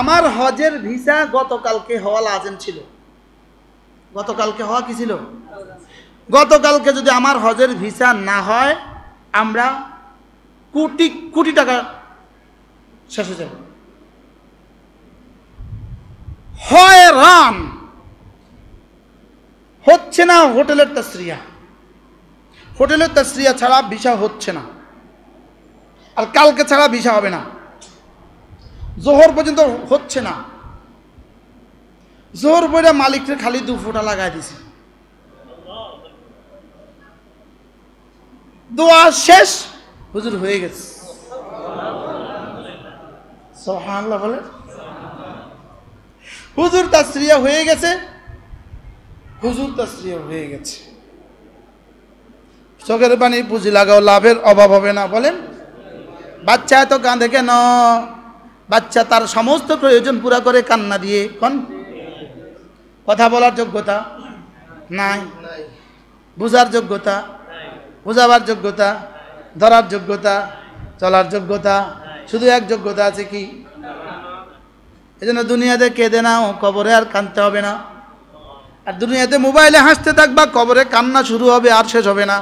আমার হজের ভিসা গতকালকে হওয়া লাজেম ছিল। গতকালকে হওয়া কি ছিল? গতকালকে যদি আমার হজের ভিসা না হয় আমরা কোটি কোটি টাকা শেষ হয়ে যাবে। হয়রান হচ্ছে না হোটেলের তাসরিয়া, হোটেলের তাসরিয়া ছাড়া ভিসা হচ্ছে না, আর কালকে ছাড়া ভিসা হবে না, জোহর পর্যন্ত হচ্ছে না। জোহর পরে মালিককে খালি 2 ফোঁটা লাগাই দিছে, দোয়া শেষ, হুজুর হয়ে গেছে। সুবহানাল্লাহ বলে, হুজুর তাসরিয়া হয়ে গেছে, হুজুর তাসরিয়া হয়ে গেছে। চোখের পানি পুঁজি লাগাও, লাভের অভাব হবে না। বলেন বাচ্চা এত কাঁদে কেন? বাচ্চা তার সমস্ত প্রয়োজন পুরা করে কান্না দিয়ে। কোন কথা বলার যোগ্যতা নাই, বুঝার যোগ্যতা, বুঝাবার যোগ্যতা, ধরার যোগ্যতা, চলার যোগ্যতা, শুধু এক যোগ্যতা আছে কি? এই জন্য দুনিয়াতে কেঁদে নাও, কবরে আর কাঁদতে হবে না। আর দুনিয়াতে মোবাইলে হাসতে থাকবা, কবরে কান্না শুরু হবে আর শেষ হবে না।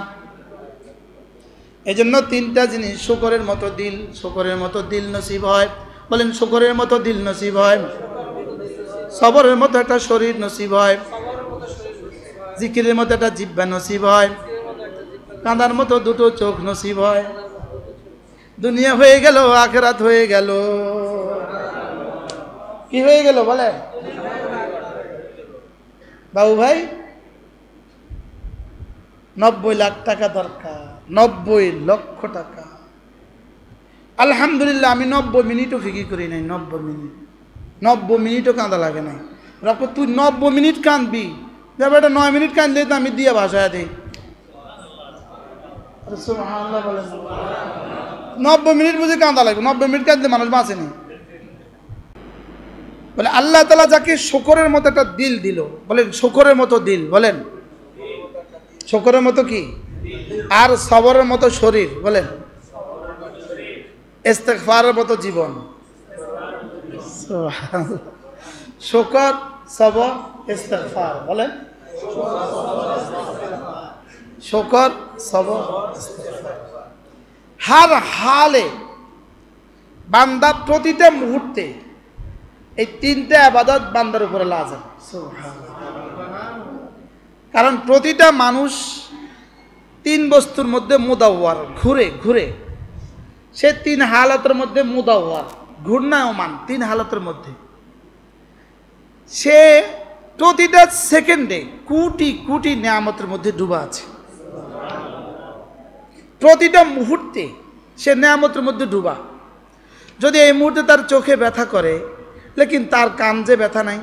এই জন্য 3টা জিনিস, শুকরের মতো দিল, শুকরের মতো দিল নসিব হয়। বলেন শুকরের মতো দিল নসিব হয়, সবরের মতো একটা শরীর নসিব হয়, জিকিরের মতো একটা জিহ্বা নসিব হয়, কাঁদার মতো 2টো চোখ নসিব হয়। দুনিয়া হয়ে গেল, আখিরাত হয়ে গেল। কি হয়ে গেল বলে বাবু ভাই? 90 লাখ টাকা দরকার, 90 লক্ষ টাকা। আলহামদুলিল্লাহ আমি 90 মিনিটও ফিকি করি নাই। 90 মিনিটও কাঁদা লাগে নাই। তুই 90 মিনিট কাঁদবি, যাবে এটা 9 মিনিট কাঁদলে তো আমি দিয়ে ভাষায় দিই। 90 মিনিট বুঝে কাঁদা লাগবে, 90 মিনিট কাঁদলে মানুষ বাঁচেনি। বলে আল্লাহ তাআলা যাকে শুকরের মতো একটা দিল দিল, বলেন শুকরের মতো দিল, বলেন শুকরের মতো কি, আর সবরের মতো শরীর, বলেন ইস্তেগফারের মতো জীবন। শুকর, সবর, ইস্তেগফার, বলেন শুকর, সবর, ইস্তেগফার। হার হালে বান্দা প্রতিটা মুহূর্তে এই 3টে ইবাদত বান্দার উপরে লাজেম। কারণ প্রতিটা মানুষ 3 বস্তুর মধ্যে মুদাওয়ার, ঘুরে ঘুরে। সে 3 হালাতের মধ্যে মুদাওয়ার, ঘূর্ণায়মান 3 হালাতের মধ্যে। সে প্রতিটা সেকেন্ডে কোটি কোটি নিয়ামতের মধ্যে ডুবা আছে। প্রতিটা মুহূর্তে সে নিয়ামতের মধ্যে ডুবা। যদি এই মুহূর্তে তার চোখে ব্যথা করে, লেকিন তার কান যে ব্যথা নাই।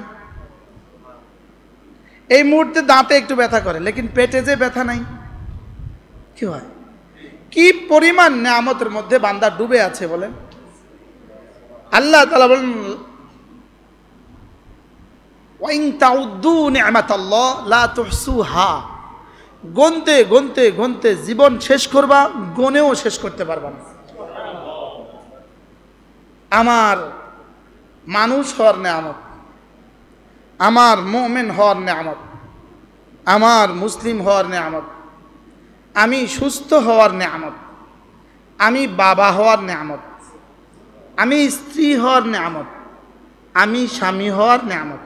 এই মুহূর্তে দাঁতে একটু ব্যথা করে, লেকিন পেটে যে ব্যথা নাই। কি হয়? কি পরিমাণ নিয়ামতের মধ্যে বান্দা ডুবে আছে বলেন। আল্লাহ তাআলা বলেন ওয়াইন তাউদ্দু নি'মাতাল্লাহ লা তুহসুহা। গুনতে গুনতে গুনতে জীবন শেষ করবা, গুনেও শেষ করতে পারবা না। আমার মানুষ হওয়ার নিয়ামত, আমার মুমিন হওয়ার নিয়ামত, আমার মুসলিম হওয়ার নিয়ামত, আমি সুস্থ হওয়ার নিয়ামত, আমি বাবা হওয়ার নিয়ামত, আমি স্ত্রী হওয়ার নিয়ামত, আমি স্বামী হওয়ার নিয়ামত,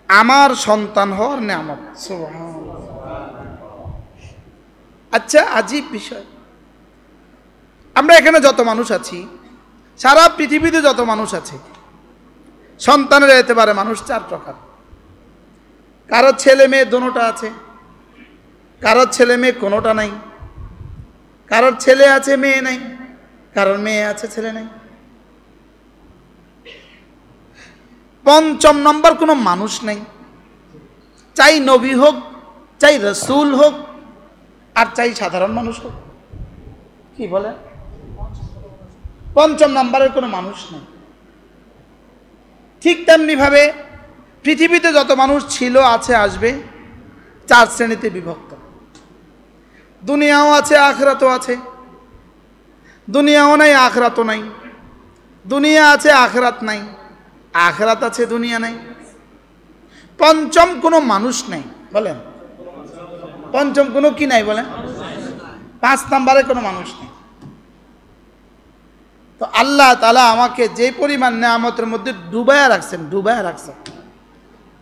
আমার সন্তান হওয়ার নিয়ামত। সুবহানাল্লাহ। আচ্ছা, আজীব বিষয়, আমরা এখানে যত মানুষ আছি, সারা পৃথিবীতে যত মানুষ আছে, সন্তানের এতেবারে মানুষ 4 প্রকার। কারো ছেলে মেয়ে দোনোটা আছে, কারোর ছেলে মেয়ে কোনোটা নাই, কারোর ছেলে আছে মেয়ে নাই, কারোর মেয়ে আছে ছেলে নাই। 5ম নম্বর কোনো মানুষ নাই, চাই নবী হোক, চাই রসুল হোক, আর চাই সাধারণ মানুষ হোক। কি বলে? 5ম নম্বরের কোনো মানুষ নেই। ঠিক তেমনি ভাবে পৃথিবীতে যত মানুষ ছিল, আছে, আসবে 4 শ্রেণীতে বিভক্ত। দুনিয়াও আছে, আখিরাতও আছে। দুনিয়াও নাই, আখিরাতও নাই। দুনিয়া আছে, আখিরাত নাই। আখিরাত আছে, দুনিয়া নাই। পঞ্চম কোনো মানুষ নেই, বলেন পঞ্চম কোনো কি নাই বলেন? 5 নম্বরে কোনো মানুষ নেই। তো আল্লাহ তাআলা আমাকে যে পরিমাণ নেয়ামতের মধ্যে ডুবায়া রাখছেন,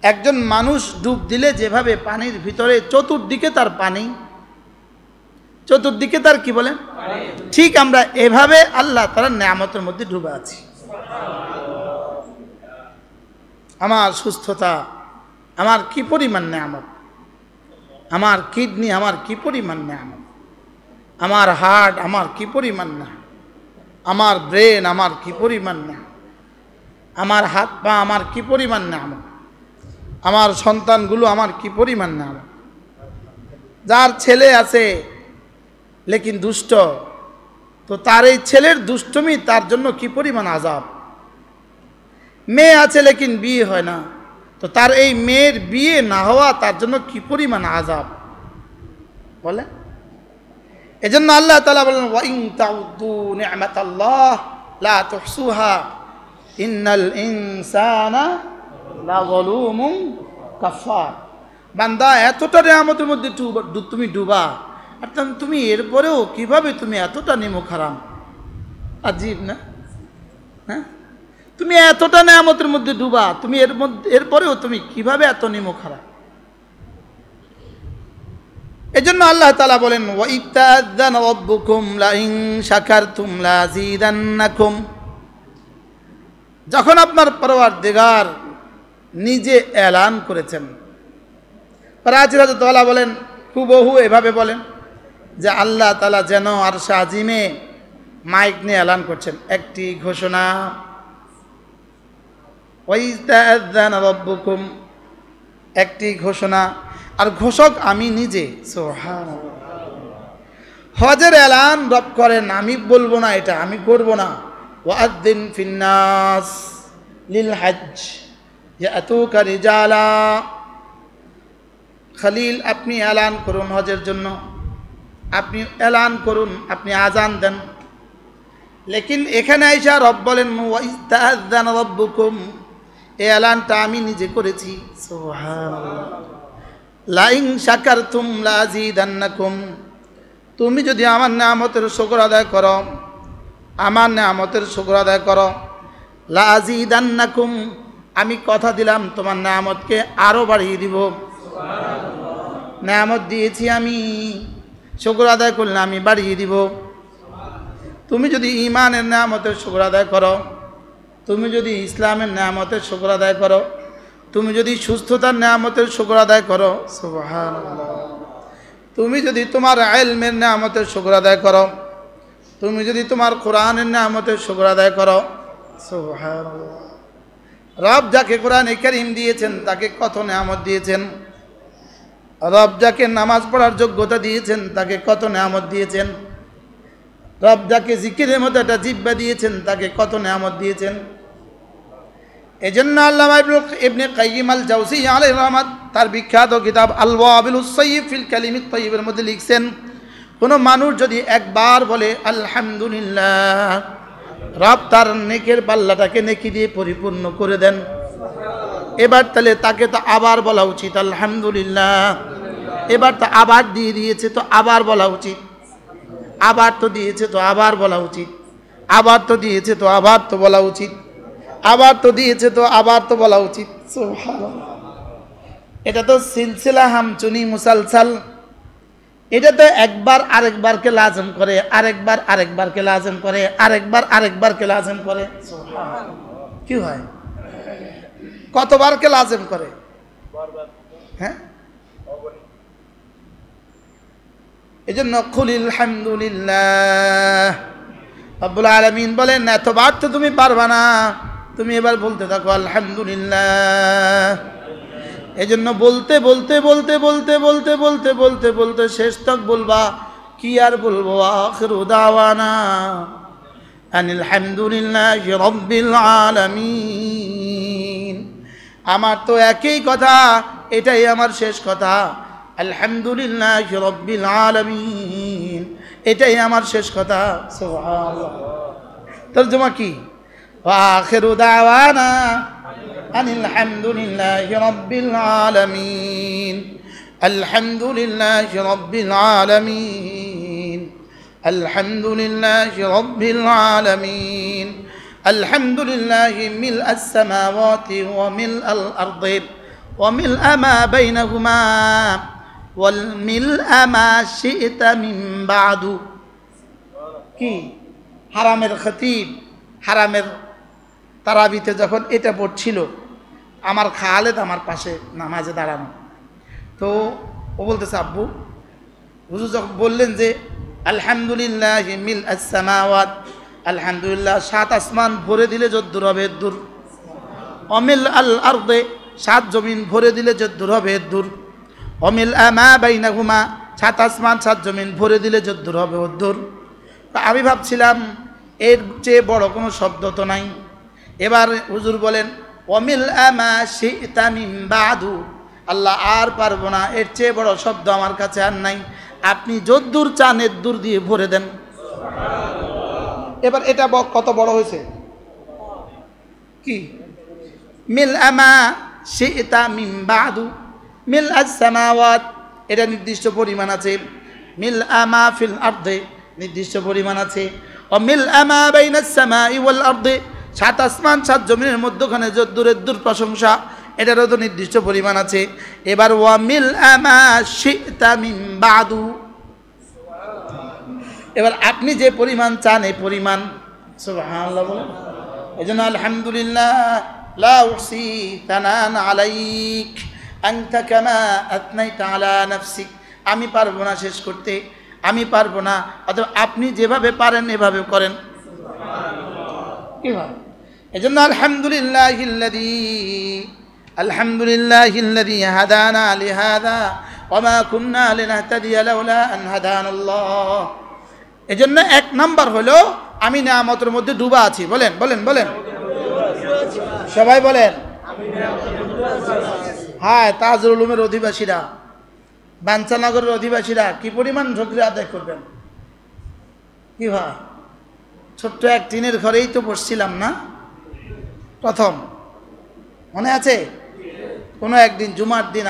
একজন মানুষ ডুব দিলে যেভাবে পানির ভিতরে চতুর্দিকে তার পানি, চতুর্দিকে তার কি বলেন, ঠিক আমরা এভাবে আল্লাহ তাআলার নেয়ামতের মধ্যে ডুবে আছি। আমার সুস্থতা আমার কি পরিমাণ নেয়ামত, আমার কিডনি আমার কি পরিমাণ নেয়ামত, আমার হার্ট আমার কি পরিমাণ নেয়ামত, আমার ব্রেন আমার কি পরিমাণ নেয়ামত, আমার হাত পা আমার কি পরিমাণ নেয়ামত, আমার সন্তানগুলো আমার কি পরিমাণ নেয়ামত। যার ছেলে আছে লেকিন দুষ্ট, তো তার এই ছেলের দুষ্টমি তার জন্য কি পরিমাণ আযাব। মেয়ে আছে লেকিন বিয়ে হয় না, তো তার এই মেয়ের বিয়ে না হওয়া তার জন্য কি পরিমাণ আযাব বলে। এজন্য আল্লাহ তাআলা বলেন ওয়া ইন তাউদ্দু নি'মাতাল্লাহ লা তুহসুহা ইন্নাল ইনসানা লাযালুমুন কাফার। বান্দা এতটা নিয়ামতের মধ্যে তুমি ডুবা, আর তুমি এরপরেও কিভাবে তুমি এতটা নিমক হারাম। আজীব না? হ্যাঁ, তুমি এতটা নিয়ামতের মধ্যে ডুবা, তুমি এরপরেও তুমি কিভাবে এত নিমক হারাম। এজন্য আল্লাহ তাআলা বলেন ওয়া ইত্তাযানা রাব্বুকুম লা ইন শাকারতুম লাযীদান্নাকুম। যখন আপনার পরওয়ারদিগার নিজে এলান করেছেন, রাজিরা তাআলা বলেন হুবহু এভাবে বলেন যে আল্লাহ তাআলা যেন আরশে আজিমে মাইক নিয়ে এলান করছেন একটি ঘোষণা, ওয়া ইত্তাযানা রাব্বুকুম, একটি ঘোষণা, আর ঘোষক আমি নিজে। সুবহানাল্লাহ। হজের এলান রব করেন, আমি বলবো না, এটা আমি করব না। ওয়াআযিন ফিন্নাস লিল হজ্জ ইয়াতুকা রিজালা। খলিল আপনি এলান করুন হজের জন্য, আপনি এলান করুন, আপনি আজান দেন। লেকিন এখানে আইসা রব বলেন ওয়া ইস্তাযানা রাব্বুকুম, এই এলানটা আমি নিজে করেছি। সুবহানাল্লাহ। লা ইন শাকারতুম লাযীদান্নাকুম, তুমি যদি আমার নিয়ামতের শুকর আদায় করো, আমার নিয়ামতের শুকর আদায় করো, লাযীদান্নাকুম, আমি কথা দিলাম তোমার নিয়ামতকে আরো বাড়িয়ে দিব। নিয়ামত দিয়েছি আমি, শুকর আদায় করলে আমি বাড়িয়ে দিব। তুমি যদি ঈমানের নিয়ামতের শুকর আদায় করো, তুমি যদি ইসলামের নিয়ামতের শুকর আদায় করো, তুমি যদি সুস্থতার নিয়ামতের শুকর আদায় করো, সুবহানাল্লাহ, তুমি যদি তোমার ইলমের নিয়ামতের শুকর আদায় করো, তুমি যদি তোমার কোরআনের নিয়ামতের শুকর আদায় করো, সুবহানাল্লাহ। রব যাকে কোরআনে কারীম দিয়েছেন তাকে কত নিয়ামত দিয়েছেন, রব যাকে নামাজ পড়ার যোগ্যতা দিয়েছেন তাকে কত নিয়ামত দিয়েছেন, রব যাকে জিকিরের মতো একটা জিহ্বা দিয়েছেন তাকে কত নিয়ামত দিয়েছেন। এজন্য আল্লামা ইবনে কাইয়িম আল জাওজিয়্যি আলাইহির রহমাত তার বিখ্যাত কিতাব আল ওয়াবিলুস সাইয়্যিব ফিল কালিমিত তাইয়্যিবের মধ্যে লিখছেন, কোনো মানুষ যদি একবার বলে আলহামদুলিল্লাহ, রব তার নেকের পাল্লাটাকে নেকি দিয়ে পরিপূর্ণ করে দেন। এবার তাহলে তাকে তো আবার বলা উচিত আলহামদুলিল্লাহ, এবার তো আবার দিয়ে দিয়েছে তো আবার বলা উচিত, আবার তো দিয়েছে তো আবার বলা উচিত, আবার তো দিয়েছে তো আবার তো বলা উচিত, আবার তো দিয়েছে তো আবার তো বলা উচিত। সুবহানাল্লাহ। এটা তো সিলসিলা হামচুনি মুসালসাল, এটা তো একবার আরেকবারকে লাজম করে, আরেকবার আরেকবারকে লাজম করে, আরেকবার আরেকবারকে লাজম করে। সুবহানাল্লাহ। কি হয়, কতবারকে লাজম করে? হ্যাঁ, এজন্য কুলিল হামদুলিল্লাহ। রব্বুল আলামিন বলেন এতবার তো তুমি পারবা না, তুমি এবার বলতে থাকো আলহামদুলিল্লাহ। এজন্য বলতে বলতে বলতে বলতে বলতে বলতে বলতে বলতে শেষ তক বলবা, কি আর বলবো, আখিরু দাওয়ানা আনিল হামদুলিল্লাহি রাব্বিল আলামিন। আমার তো একই কথা, এটাই আমার শেষ কথা, আলহামদুলিল্লাহি রাব্বিল আলামিন, এটাই আমার শেষ কথা। সুবহানাল্লাহ। তরজমা কি? ওয়া আখিরু দাওয়ানা আনিল হামদুলিল্লাহি রাব্বিল আলামিন আলহামদুলিল্লাহি রাব্বিল আলামিন আলহামদুলিল্লাহি রাব্বিল আলামিন আলহামদুলিল্লাহি মিলআস সামাওয়াতি ওয়া মিলআল আরদি ওয়া মিলআ মা বাইনাহুমা ওয়াল মিলআ মা শি'তা মিন বা'দু। কি হারামের খতিব হারামের তারাবিতে যখন এটা পড়ছিল, আমার খালেদ আমার পাশে নামাজে দাঁড়ানো, তো ও বলতেছে আব্বু হুজুর যখন বললেন যে আলহামদুলিল্লাহ মিল আসসামাওয়াত, আলহামদুলিল্লাহ 7 আসমান ভরে দিলে যদ্দুর হবে এদ্দুর, অমিল আল আরদে 7 জমিন ভরে দিলে যদ্দুর হবে এদ্দুর, অমিল আমা বাইনাহুমা 7 আসমান 7 জমিন ভরে দিলে যদ্দুর হবে অদ্দুর। আমি ভাবছিলাম এর চেয়ে বড় কোনো শব্দ তো নাই। এবার হুজুর বলেন অমিল আমা শি'তা মিন বা'দু, আল্লাহ আর পারবো না, এর চেয়ে বড় শব্দ আমার কাছে আর নাই, আপনি যদ্দুর চান এদ্দুর দিয়ে ভরে দেন। এবার এটা কত বড় হয়েছে, কি মিল আমা শি'তা মিন বা'দু মিল আস-সামাওয়াত, এটা নির্দিষ্ট পরিমাণ আছে, মিল আমা ফিল আরদে নির্দিষ্ট পরিমাণ আছে, ও মিল আমা বাইনাস সামাই ওয়াল আরদে 7 আসমান 7 জমিনের মধ্যখানে যদ্দুরের দূর প্রশংসা, এটারও তো নির্দিষ্ট পরিমাণ আছে। এবার ওয়া মিল আমা শি'তা মিন বা'দু, এবার আপনি যে পরিমাণ চান এই পরিমাণ, সুবহানাল্লাহ বলেন। এজন্য আলহামদুলিল্লাহ লা উহসি তানান আলাইক আনতা কামা আথনাইতা আলা নাফসিক, আমি পারবো না শেষ করতে, আমি পারবো না, অথবা আপনি যেভাবে পারেন এভাবে করেন। কিভাবে? এজন্য আলহামদুলিল্লাহিল্লাযী হাদানা লিহাযা ওয়া মা কুন্না লিনাহতাদিয়া লাউলা আন হাদানাল্লাহ। এজন্য 1 নাম্বার হলো আমি নিয়ামতের মধ্যে ডুবা আছি। বলেন বলেন বলেন, সবাই বলেন। হ্যাঁ, তাজুল উলুমের অধিবাসীরা, বাঞ্ছানগরের অধিবাসীরা কি পরিমাণ শুকরিয়া আদায় করবেন। কি ভাই, ছোট্ট এক টিনের ঘরেই তো বসছিলাম না প্রথম, মনে আছে? কোনো একদিন জুমার দিন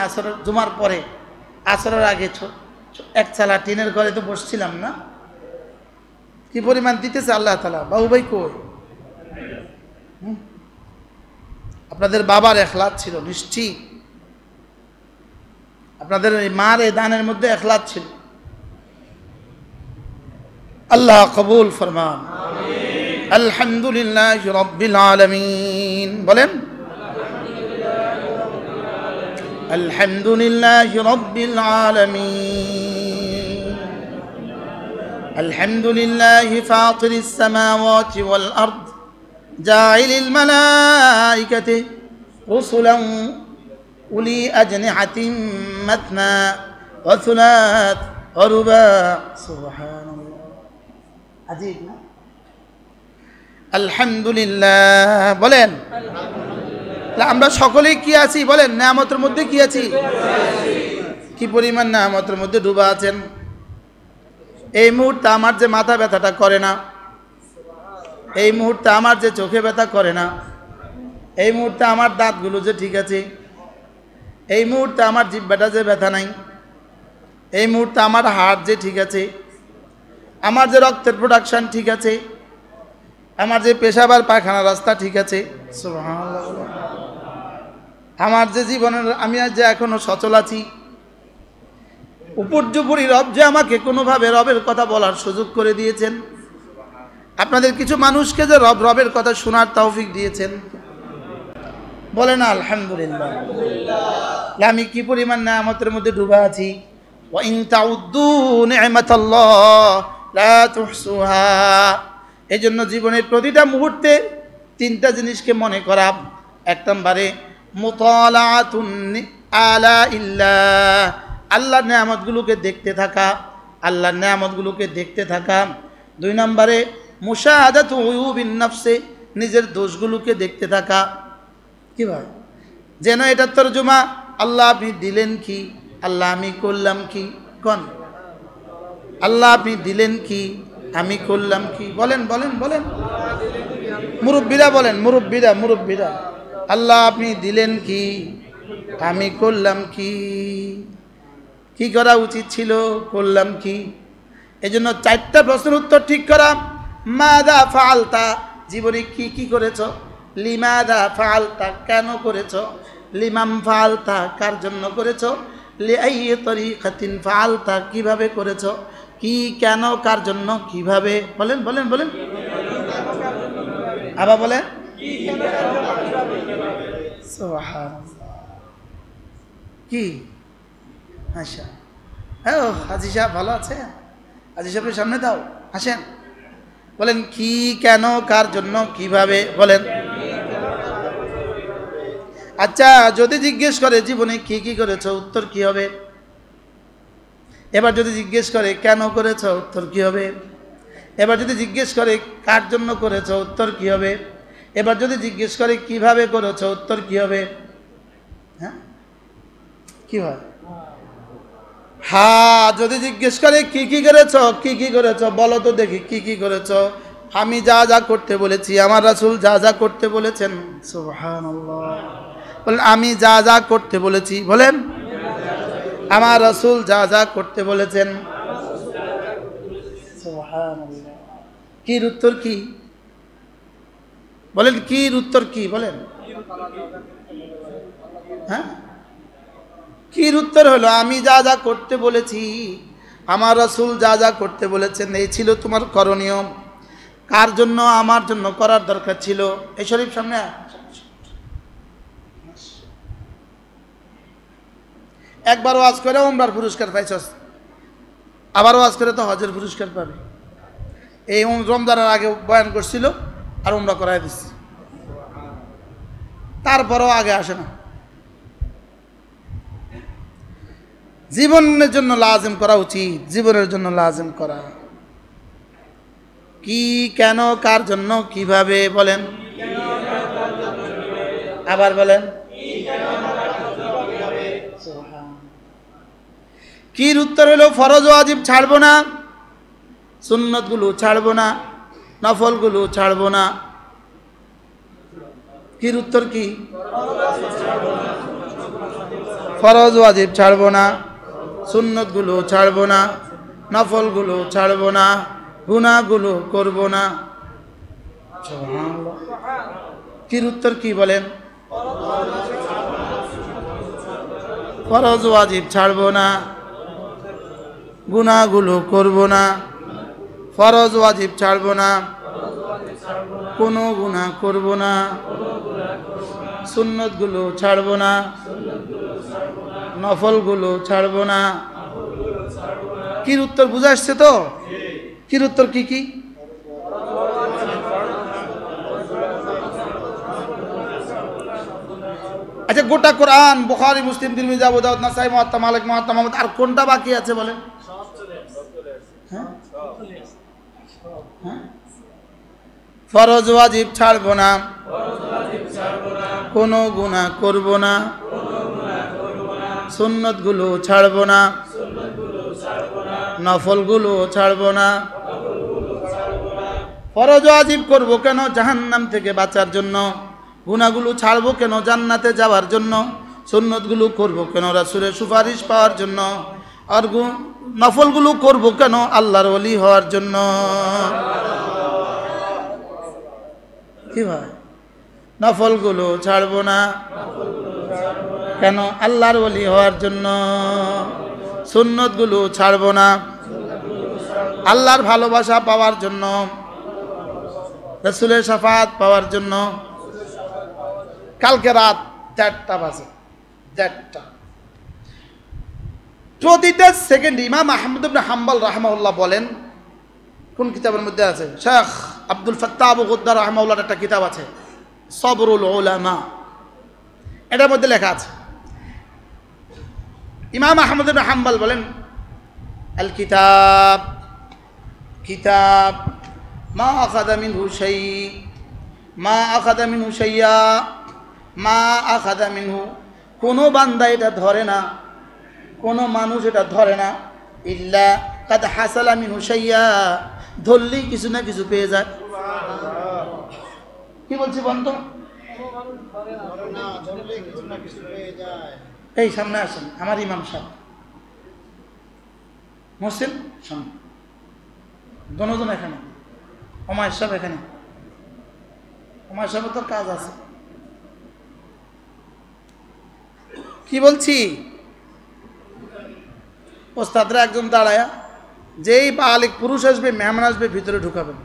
জুমার পরে আসরের আগে এক চালা টিনের ঘরে তো বসছিলাম না, কি পরিমাণ দিতেছে আল্লাহ তাআলা। বাবু ভাই কই? আপনাদের বাবার ইখলাস ছিল নিশ্চিত, আপনাদের মার এই দানের মধ্যে ইখলাস ছিল। আল্লাহ কবুল ফরমান। আলহামদুলিল্লাহি রাব্বিল আলামিন, বলেন আলহামদুলিল্লাহি রাব্বিল আলামিন আলহামদুলিল্লাহি ফাতিরিস সামাওয়াতি ওয়াল আরদ জাইলিল মালাইকাতি রুসুলান উলি আজনিহাতিন মাথনা ওয়া সুলাত ওয়া রুবা। সুবহানাল্লাহ, আজীব না? আলহামদুলিল্লাহ বলেন। আমরা সকলেই কি আছি বলেন? নিয়ামতের মধ্যে কি আছি? কি পরিমাণ নিয়ামতের মধ্যে ডুবা আছেন। এই মুহূর্তে আমার যে মাথা ব্যথাটা করে না, এই মুহূর্তে আমার যে চোখে ব্যথা করে না, এই মুহূর্তে আমার দাঁতগুলো যে ঠিক আছে, এই মুহূর্তে আমার জিহ্বাটা যে ব্যথা নাই, এই মুহূর্তে আমার হার্ট যে ঠিক আছে, আমার যে রক্তের প্রোডাকশন ঠিক আছে, আমার যে পেশাব আর পায়খানা রাস্তা ঠিক আছে, সুবহানাল্লাহ, আমার যে জীবনের আমি যে এখনো সচল আছি, উপর্যুপরি রব যে আমাকে কোনোভাবে রবের কথা বলার সুযোগ করে দিয়েছেন, আপনাদের কিছু মানুষকে যে রবের কথা শোনার তৌফিক দিয়েছেন, বলে না আলহামদুলিল্লাহ। আমি কি পরিমাণ নিয়ামতের মধ্যে ডুবা আছি। ওয়া ইন তাউদ্দু নি'মাতাল্লাহ লা তুহসুহা। এজন্য জীবনের প্রতিটা মুহূর্তে 3টা জিনিসকে মনে করা। 1 নম্বরে মুতালাআতুন আলা ইল্লাহ, আল্লাহর নিয়ামতগুলোকে দেখতে থাকা, আল্লাহর নিয়ামতগুলোকে দেখতে থাকা। 2 নম্বরে মুশাহাদাতু উয়ুবিন নাফসে, নিজের দোষগুলোকে দেখতে থাকা। কি ভাই, যেন এটার তরজমা আল্লাহ আপনি দিলেন কি, আল্লাহ আমি করলাম কি। কোন আল্লাহ আপনি দিলেন কি, আমি করলাম কি। বলেন বলেন বলেন, মুরব্বীরা বলেন, মুরব্বীরা মুরব্বীরা। আল্লাহ আপনি দিলেন কি, আমি করলাম কি, কি করা উচিত ছিল, করলাম কি। এজন্য 4টা প্রশ্নের উত্তর ঠিক করা। মাদা ফাআলতা, জীবনে কি কি করেছো। লিমাদা ফাআলতা, কেন করেছো। লিমাম ফাআলতা, কার জন্য করেছো। লিআইয়ি তরিকাতিন ফাআলতা, কিভাবে করেছো। কি, কেন, কার জন্য, কিভাবে। বলেন বলেন বলেন, আবার বলেন। সুবহানাল্লাহ। কি, আচ্ছা, হ্যাঁ হাজি সাহেব ভালো আছে, হাজি সাহেবের সামনে দাও, আসেন, বলেন কি, কেন, কার জন্য, কিভাবে, বলেন। আচ্ছা, যদি জিজ্ঞেস করে জীবনে কি কি করেছো, উত্তর কি হবে। এবার যদি জিজ্ঞেস করে কেন করেছো, উত্তর কি হবে। এবার যদি জিজ্ঞেস করে কার জন্য করেছো, উত্তর কি হবে। এবার যদি জিজ্ঞেস করে কিভাবে করেছো, উত্তর কি হবে। হ্যাঁ, কি হয়। হ্যাঁ, যদি জিজ্ঞেস করে কি কি করেছো, কি কি করেছো, বলো তো দেখি কি কি করেছো। আমি যা যা করতে বলেছি, আমার রাসূল যা যা করতে বলেছেন। সুবহানাল্লাহ। বলেন আমি যা যা করতে বলেছি, বলেন আমার রাসূল যা যা করতে বলেছেন। সুবহানাল্লাহ। কি উত্তর কি, বলেন কি উত্তর কি, বলেন। হ্যাঁ, কি উত্তর হলো আমি যা যা করতে বলেছি, আমার রাসূল যা যা করতে বলেছেন, এই ছিল তোমার করণীয়। কার জন্য, আমার জন্য করার দরকার ছিল। এই শরীফ সামনে, একবার ওয়াজ করে ওমরার পুরস্কার পাইছস, আবার ওয়াজ করে তো হজের পুরস্কার পাবে। এই রমজানের আগে বয়ান করছিল আর ওমরা করাই দিচ্ছে, তারপরও আগে আসে না। জীবনের জন্য লাজিম করা উচিত, জীবনের জন্য লাজিম করা। কি, কেন, কার জন্য, কিভাবে, বলেন। আবার বলেন। কি উত্তর হলো ফরজ ওয়াজিব ছাড়বো না, সুন্নতগুলো ছাড়বো না, নফলগুলো ছাড়বো না। কি উত্তর কি, ফরজ ওয়াজিব ছাড়বো না, সুন্নতগুলো ছাড়বো না, নফলগুলো ছাড়বো না, গুনাহগুলো করবো না। কি উত্তর কি, বলেন। ফরজ ওয়াজিব ছাড়বো না, গুনাহগুলো করবো না। ফরজ ওয়াজিব ছাড়বো না, কোনো গুনাহ করবো না, সুন্নতগুলো ছাড়বো না, নফলগুলো ছাড়বো না। কি উত্তর বুঝা আসছে তো। কি উত্তর কি কি, আচ্ছা গোটা কোরআন বুখারী মুসলিম তিরমিজি আবু দাউদ নাসাই মুওয়াত্তা মালিক মুওয়াত্তা মুহাম্মদ, আর কোনটা বাকি আছে বলেন। ফরজ ওয়াজিব ছাড়বো না, কোনো গুনাহ করবো না, সুন্নতগুলো ছাড়বো না, নফলগুলো ছাড়বো না। ফরজ ওয়াজিব করবো কেন, জাহান্নাম থেকে বাঁচার জন্য। গুনাহগুলো ছাড়বো কেন, জান্নাতে যাওয়ার জন্য। সুন্নতগুলো করবো কেন, রাসূলের সুপারিশ পাওয়ার জন্য। আর নফলগুলো করবো কেন, আল্লাহর ওলি হওয়ার জন্য। কি ভাই, নফলগুলো ছাড়বো না কেন, আল্লাহর ওলি হওয়ার জন্য। সুন্নতগুলো ছাড়বো না, আল্লাহর ভালোবাসা পাওয়ার জন্য, রাসূলের শাফাত পাওয়ার জন্য। কালকে রাত 4টা বাজে, 4টা, প্রতিটা সেকেন্ড ইমাম আহমদ ইবনে হাম্বল রাহিমাহুল্লাহ বলেন, কোন কিতাবের মধ্যে আছে, শেখ আব্দুল ফাত্তাহ আবু গুদ্দার রাহিমাহুল্লাহর একটা কিতাব আছে সবরুল উলামা, এটার মধ্যে লেখা আছে ইমাম আহমদ ইবনে হাম্বল বলেন, আল কিতাব, কিতাব মা আখাযা মিনহু শাই, মা আখাযা মিনহু শাইয়া, মা আখাযা মিনহু, কোনো বান্দা এটা ধরে না, কোনো মানুষ এটা ধরে না, ইল্লা কাদ হাসালা মিনহু শাইয়া, ধরলেই কিছু না কিছু পেয়ে যায়। কি বলছি বন্ধু, এই সামনে আসেন, আমার ইমাম সাহেব মহসিন সামনে, দনজন এখানে, ওমায়ের সাহেব এখানে, ওমায়ের সাহেবের তো কাজ আছে। কি বলছি, ওস্তাদরা একজন দাঁড়ায়া, যেই বালিক পুরুষ আসবে, মেহমান আসবে, ভিতরে ঢুকাবেন,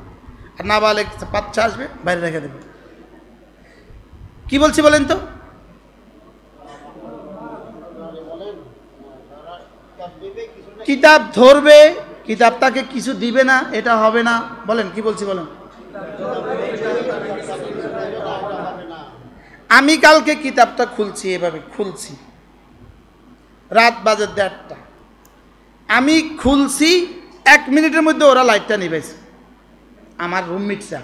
আর না বালিক বাচ্চা আসবে বাইরে রেখে দেবেন। কি বলছি বলেন তো? কিতাব ধরবে, কিতাব তাকে কিছু দিবে না, এটা হবে না। বলেন কি বলছি বলেন। আমি কালকে কিতাবটা খুলছি, এভাবে খুলছি, রাত বাজে 1:30, আমি খুলছি 1 মিনিটের মধ্যে ওরা লাইটটা নিবেছে, আমার রুমমেটরা,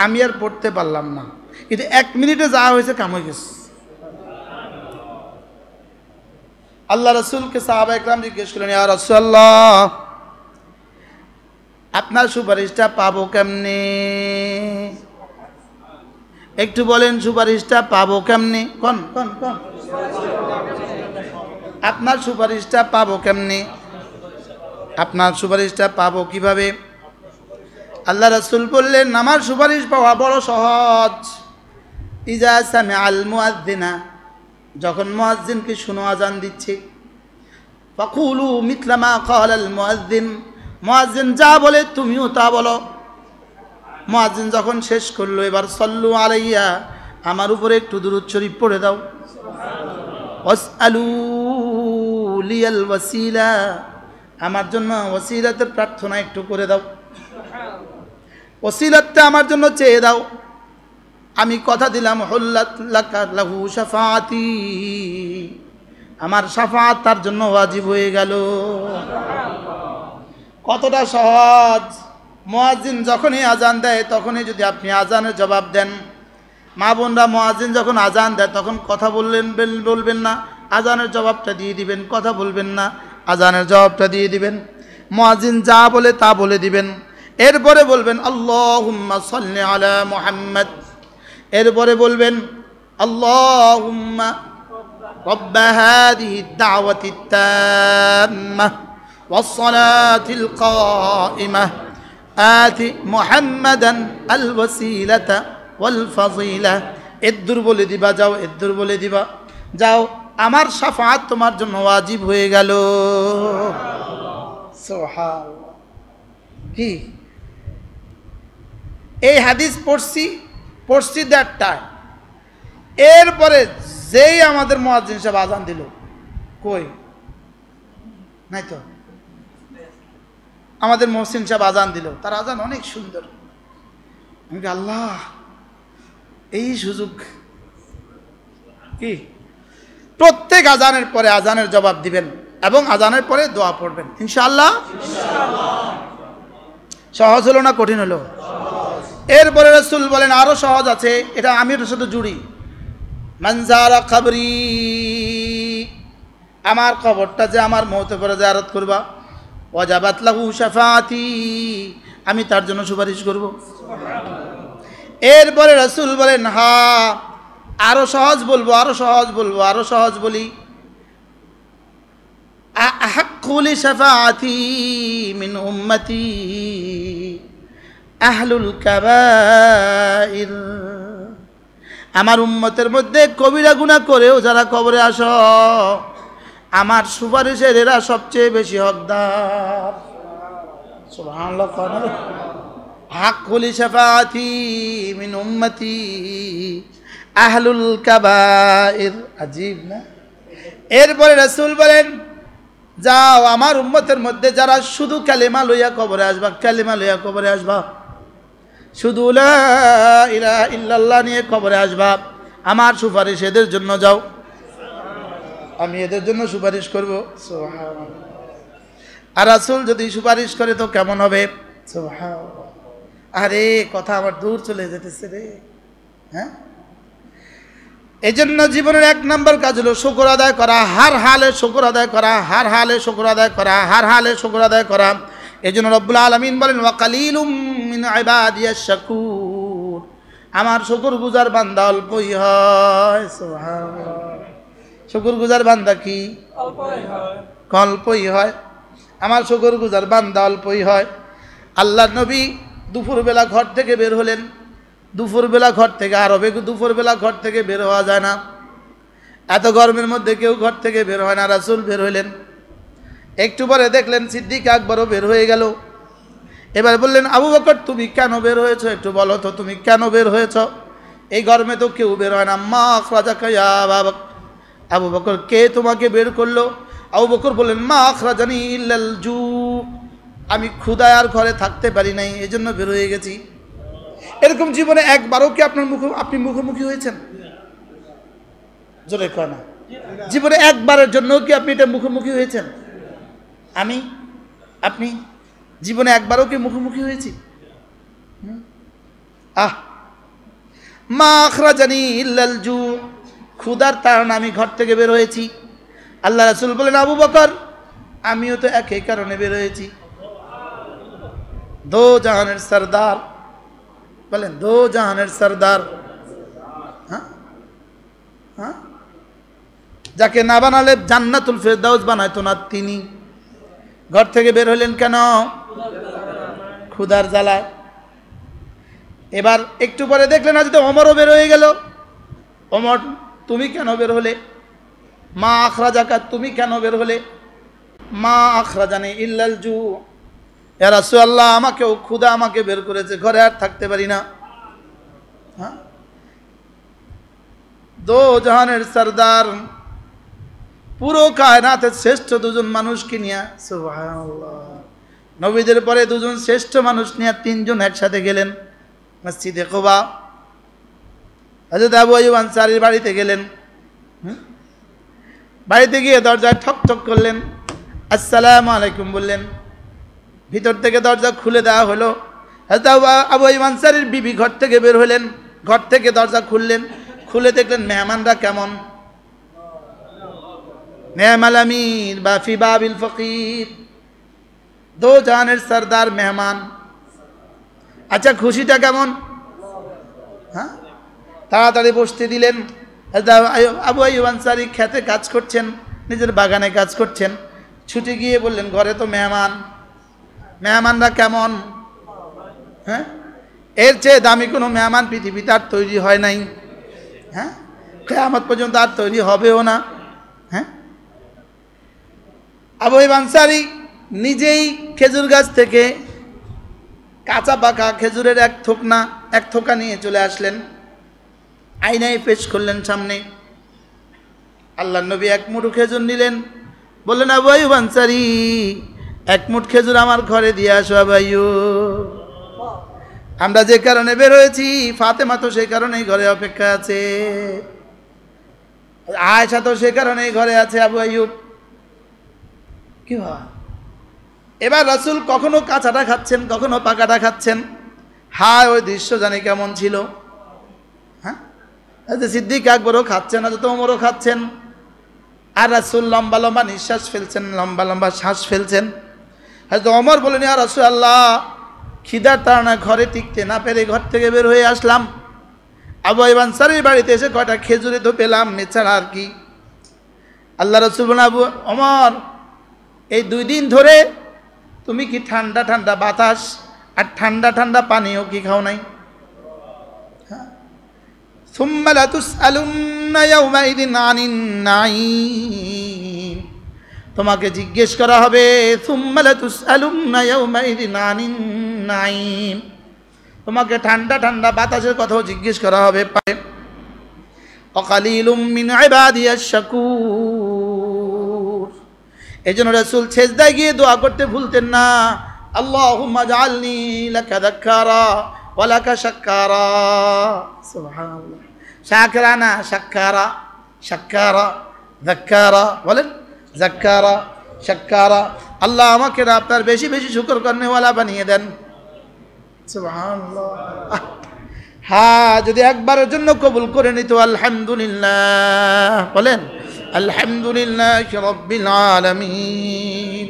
আমি আর পড়তে পারলাম না, কিন্তু 1 মিনিটে যা হয়েছে কাম হয়ে গেছে। আল্লাহ রসুলকে সাহাবা একরাম জিজ্ঞেস করলেন, ইয়া রাসূলুল্লাহ, আপনার সুপারিশটা পাবো কেমনে? একটু বলেন, সুপারিশটা পাবো কেমনে? কোন কোন কোন আপনার সুপারিশটা পাবো কেমনে? আপনার সুপারিশটা পাবো কিভাবে? আল্লাহ রাসূল বললেন, আমার সুপারিশ পাওয়া বড় সহজ। ইজা সামিআল মুয়াজ্জিনা, যখন মুয়াজ্জিনকে শুনো আজান দিচ্ছে, ফাকুলু মিথলা মা ক্বালাল মুয়াজ্জিন, মুয়াজ্জিন যা বলে তুমিও তা বলো। মুয়াজ্জিন যখন শেষ করলো, এবার সাল্লু আলাইয়া, আমার উপরে একটু দুরূদ শরীফ পড়ে দাও। ওয়াসআলু লিয়াল ওয়াসিলা, আমার জন্য ওয়াসিলাতের প্রার্থনা একটু করে দাও, ওয়াসিলাতটা আমার জন্য চেয়ে দাও। আমি কথা দিলাম, হুল্লাত লাকা লাহু শাফাআতি, আমার শাফাআত তার জন্য ওয়াজিব হয়ে গেল। কতটা সহজ! মুয়াজ্জিন যখনই আজান দেয়, তখনই যদি আপনি আজানের জবাব দেন, মা বোনরা, মুয়াজ্জিন যখন আজান দেয় তখন কথা বলবেন না, আজানের জবাবটা দিয়ে দিবেন, কথা বলবেন না, আজানের জবাবটা দিয়ে দিবেন। মুয়াজ্জিন যা বলে তা বলে দিবেন, এরপরে বলবেন আল্লাহুম্মা সাল্লি আলা মুহাম্মদ, এরপরে বলবেন আল্লাহুম্মা রাব্বা হাযিহি দাওয়াতিত তাম্মাহ ওয়াস সালাতিল কাইমাহ আতি মুহাম্মাদান আল ওয়াসিলাতা ওয়াল ফাযিলা। এদ্দুর বলে দিবা, যাও এদ্দুর বলে দিবা, যাও আমার শাফাআত তোমার জন্য ওয়াজিব হয়ে গেল। সুবহানাল্লাহ। কি এই হাদিস পড়ছি দেড়টায়, এরপরে যেই আমাদের মুয়াজ্জিন সাহেব আজান দিল, কই নাই তো, আমাদের মহসিন সাহেব আজান দিল, তার আজান অনেক সুন্দর। আমি আল্লাহ, এই সুযোগ কি, প্রত্যেক আজানের পরে আজানের জবাব দিবেন এবং আজানের পরে দোয়া পড়বেন ইনশাআল্লাহ। সহজ হলো না কঠিন হলো? এরপরে রাসূল বলেন আরো সহজ আছে, এটা আমি এর সাথে জুড়ি। মানজারা কবরি, আমার কবরটা যে আমার মওতের পরে জিয়ারত করবা, ওয়াজাবাত লাহু শাফাআতি, আমি তার জন্য সুপারিশ করব। এরপরে রাসূল বলেন, হ্যাঁ আরো সহজ বলবো, আরো সহজ বলবো, আরো সহজ বলি। আহাক্কুলি শাফাআতি মিন উম্মতি আহলুল কাবাইর, আমার উম্মতের মধ্যে কবিরা গুনাহ করেও যারা কবরে আসো, আমার সুপারিশের এরা সবচেয়ে বেশি হকদার। সুবহানাল্লাহ। হাক্কুলি শাফাআতি মিন উম্মতি আহলুল কাবাইর, আজীব না? এরপরে রাসূল বলেন, যাও আমার উম্মতের মধ্যে যারা শুধু কালেমা লইয়া কবরে আসবা, কালেমা লইয়া কবরে আসবা, শুধু লা ইলাহা ইল্লাল্লাহ নিয়ে কবরে আসবা, আমার সুপারিশ এদের জন্য যাও, আমি এদের জন্য সুপারিশ করব। সুবহানাল্লাহ। আর রাসূল যদি সুপারিশ করে তো কেমন হবে? সুবহানাল্লাহ। আরে কথা আমার দূর চলে যেতেছে রে। হ্যাঁ, এই জন্য জীবনের 1 নম্বর কাজ হলো শুকর আদায় করা, হার হালে শুকর আদায় করা, হার হালে শুকর আদায় করা, হার হালে শুকর আদায় করা। এই জন্য রব্বুল আলামিন বলেন, ওয়া কালিলুম মিন ইবাদিয়াশ শাকুর, আমার শুকরগুজার বান্দা অল্পই হয়। সুবহানাল্লাহ। শুকরগুজার বান্দা কি অল্পই হয়। আমার শুকরগুজার বান্দা অল্পই হয়। আল্লাহর নবী দুপুরবেলা ঘর থেকে বের হলেন। দুপুরবেলা ঘর থেকে, আরবে দুপুরবেলা ঘর থেকে বের হওয়া যায় না, এত গরমের মধ্যে কেউ ঘর থেকে বের হয় না। রাসূল বের হইলেন। একটু পরে দেখলেন সিদ্দিক আকবরও বের হয়ে গেল। এবার বললেন, আবু বকর তুমি কেন বের হয়েছো, একটু বলো তো তুমি কেন বের হয়েছ? এই গরমে তো কেউ বের হয় না। মা আখরাজাকা ইয়া আবা বকর, আবু বকর কে তোমাকে বের করলো? আবু বকর বললেন, মা আখরাজানি ইল্লাল জু, আমি ক্ষুধায় আর ঘরে থাকতে পারি নাই, এই জন্য বের হয়ে গেছি। এরকম জীবনে একবারও কি আপনি মুখোমুখি হয়েছেন? জোরে কয় না। জীবনে একবারের জন্য কি আপনি এটা মুখোমুখি হয়েছেন? আপনি জীবনে একবারও কি মুখোমুখি হয়েছি? মা আখরাজানি ইল্লাল জু, ক্ষুধার তাড়না আমি ঘর থেকে বের হয়েছি। আল্লাহ রাসূল বলেন, আবু বকর আমিও তো একই কারণে বের হয়েছি। দো জাহানের সরদার, বলেন দো জাহানের সরদার, হ্যাঁ, যাকে না বানালে জান্নাতুল ফেরদাউস বানাইতো না তিনি ঘর থেকে বের হলেন কেন? ক্ষুধার জ্বালায়। এবার একটু পরে দেখলেন আজ তো ওমরও বের হয়ে গেল। ওমর তুমি কেন বের হলে? মা আখরাজাকা, তুমি কেন বের হলে? মা আখরাজানি ইল্লাল জু, ইয়া রাসূলুল্লাহ আমাকেও ক্ষুধা আমাকে বের করেছে, ঘরে আর থাকতে পারি না। হ্যাঁ, দো জাহানের সরদার, পুরো কায়নাতের শ্রেষ্ঠ দুজন মানুষকে নিয়ে, সুবহানাল্লাহ, নবীদের পরে দুজন শ্রেষ্ঠ মানুষ নিয়ে তিনজন একসাথে গেলেন মসজিদে কুবা। হযরত আবু আইয়ুব আনসারীর বাড়িতে গেলেন। বাড়িতে গিয়ে দরজায় ঠক ঠক করলেন, আসসালামু আলাইকুম বললেন। ভিতর থেকে দরজা খুলে দেওয়া হলো। হযরত আবু আইয়ুব আনসারীর বিবি ঘর থেকে বের হলেন। ঘর থেকে দরজা খুললেন, খুলে দেখলেন মেহমানরা কেমন। নেমাল আমির বাফি বাবিল ফকির, দো জাহানের সরদার মেহমান। আচ্ছা খুশিটা কেমন? হ্যাঁ, তাড়াতাড়ি বসতে দিলেন। আবু আইয়ুব আনসারী খেতে কাজ করছেন, নিজের বাগানে কাজ করছেন। ছুটে গিয়ে বললেন, ঘরে তো মেহমান, মেহমানরা কেমন? হ্যাঁ, এর চেয়ে দামি কোনো মেহমান পৃথিবীতে আর তৈরি হয় নাই। হ্যাঁ, কিয়ামত পর্যন্ত আর তৈরি হবেও না। হ্যাঁ, আবু আইয়ুব আনসারী নিজেই খেজুর গাছ থেকে কাঁচা পাকা খেজুরের এক থোকা নিয়ে চলে আসলেন, আয়নায় পেশ করলেন সামনে। আল্লাহর নবী এক মুঠো খেজুর নিলেন, বললেন, আবু আইয়ুব আনসারী এক মুঠ খেজুর আমার ঘরে দিয়ে আসো। আবু আইয়ুব, আমরা যে কারণে বের হয়েছি, ফাতেমা তো সেই কারণেই ঘরে অপেক্ষা আছে, আয়েশা তো সে কারণেই ঘরে আছে। আবু আইয়ুব কি হয়? এবার রাসূল কখনো কাঁচাটা খাচ্ছেন, কখনো পাকাটা খাচ্ছেন। হায় ওই দৃশ্য জানি কেমন ছিল। হ্যাঁ, সিদ্দিক আকবরও খাচ্ছেন, হযরত ওমরও খাচ্ছেন, আর রাসূল লম্বা লম্বা নিঃশ্বাস ফেলছেন, লম্বা লম্বা শ্বাস ফেলছেন। হযরত ওমর বলেন, ইয়া রাসূলুল্লাহ খিদার তাড়নায় ঘরে টিকতে না পেরে ঘর থেকে বের হয়ে আসলাম। আবু আইয়ুব আনসারীর বাড়িতে এসে কয়টা খেজুরে তো পেলাম, এছাড়া আর কি। আল্লাহ রাসূল বলেন, আবু ওমর এই 2 দিন ধরে তুমি কি ঠান্ডা ঠান্ডা বাতাস আর ঠান্ডা ঠান্ডা পানিও কি খাও নাই? সুম্মা লাতুসআলুন্না ইয়াওমাইদিন আনিন নাঈম, তোমাকে জিজ্ঞেস করা হবে, সুম্মা লাতুসআলুন্না ইয়াওমাইদিন আনিন নাঈম, তোমাকে ঠান্ডা ঠান্ডা বাতাসের কথাও জিজ্ঞেস করা হবে। ওয়াকালিলুম মিন ইবাদিয়াশ শাকুর, এজন্য রাসূল সেজদায় গিয়ে দোয়া করতে ভুলতেন না, আল্লাহুম্মা জাআলনি লাকা যাক্কারা ওয়া লাকা শাক্কারা। সুবহানাল্লাহ, শাকরা না শাক্কারা, শাক্কারা যাক্কারা, বলেন যাক্কারা শাক্কারা। আল্লাহ আমাকে না আপনার বেশি বেশি শুকর করনেওয়ালা বানিয়ে দেন। সুবহানাল্লাহ। হ্যাঁ, যদি একবারের জন্য কবুল করে নিত আলহামদুলিল্লাহ, বলেন আলহামদুলিল্লাহি রাব্বিল আলামিন,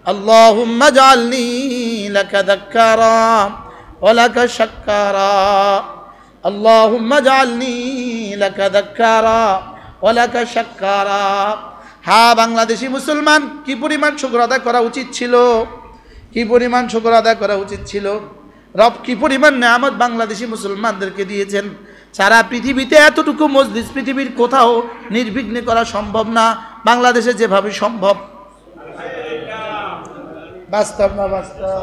আল্লাহুম্মা জাআলনি লাকা যাক্কারা ওয়া লাকা শাক্কারা। আল্লাহুম্মা জাআলনি লাকা যাক্কারা ওয়া লাকা শাক্কারা। হ্যাঁ বাংলাদেশি মুসলমান, কি পরিমাণ শুকর আদায় করা উচিত ছিল, কি পরিমাণ শুকর আদায় করা উচিত ছিল। রব কি পরিমাণ নেয়ামত বাংলাদেশি মুসলমানদেরকে দিয়েছেন। সারা পৃথিবীতে এতটুকু মজলিস পৃথিবীর কোথাও নির্বিঘ্নে করা সম্ভব না, বাংলাদেশে যেভাবে সম্ভব। বাস্তব না বাস্তব?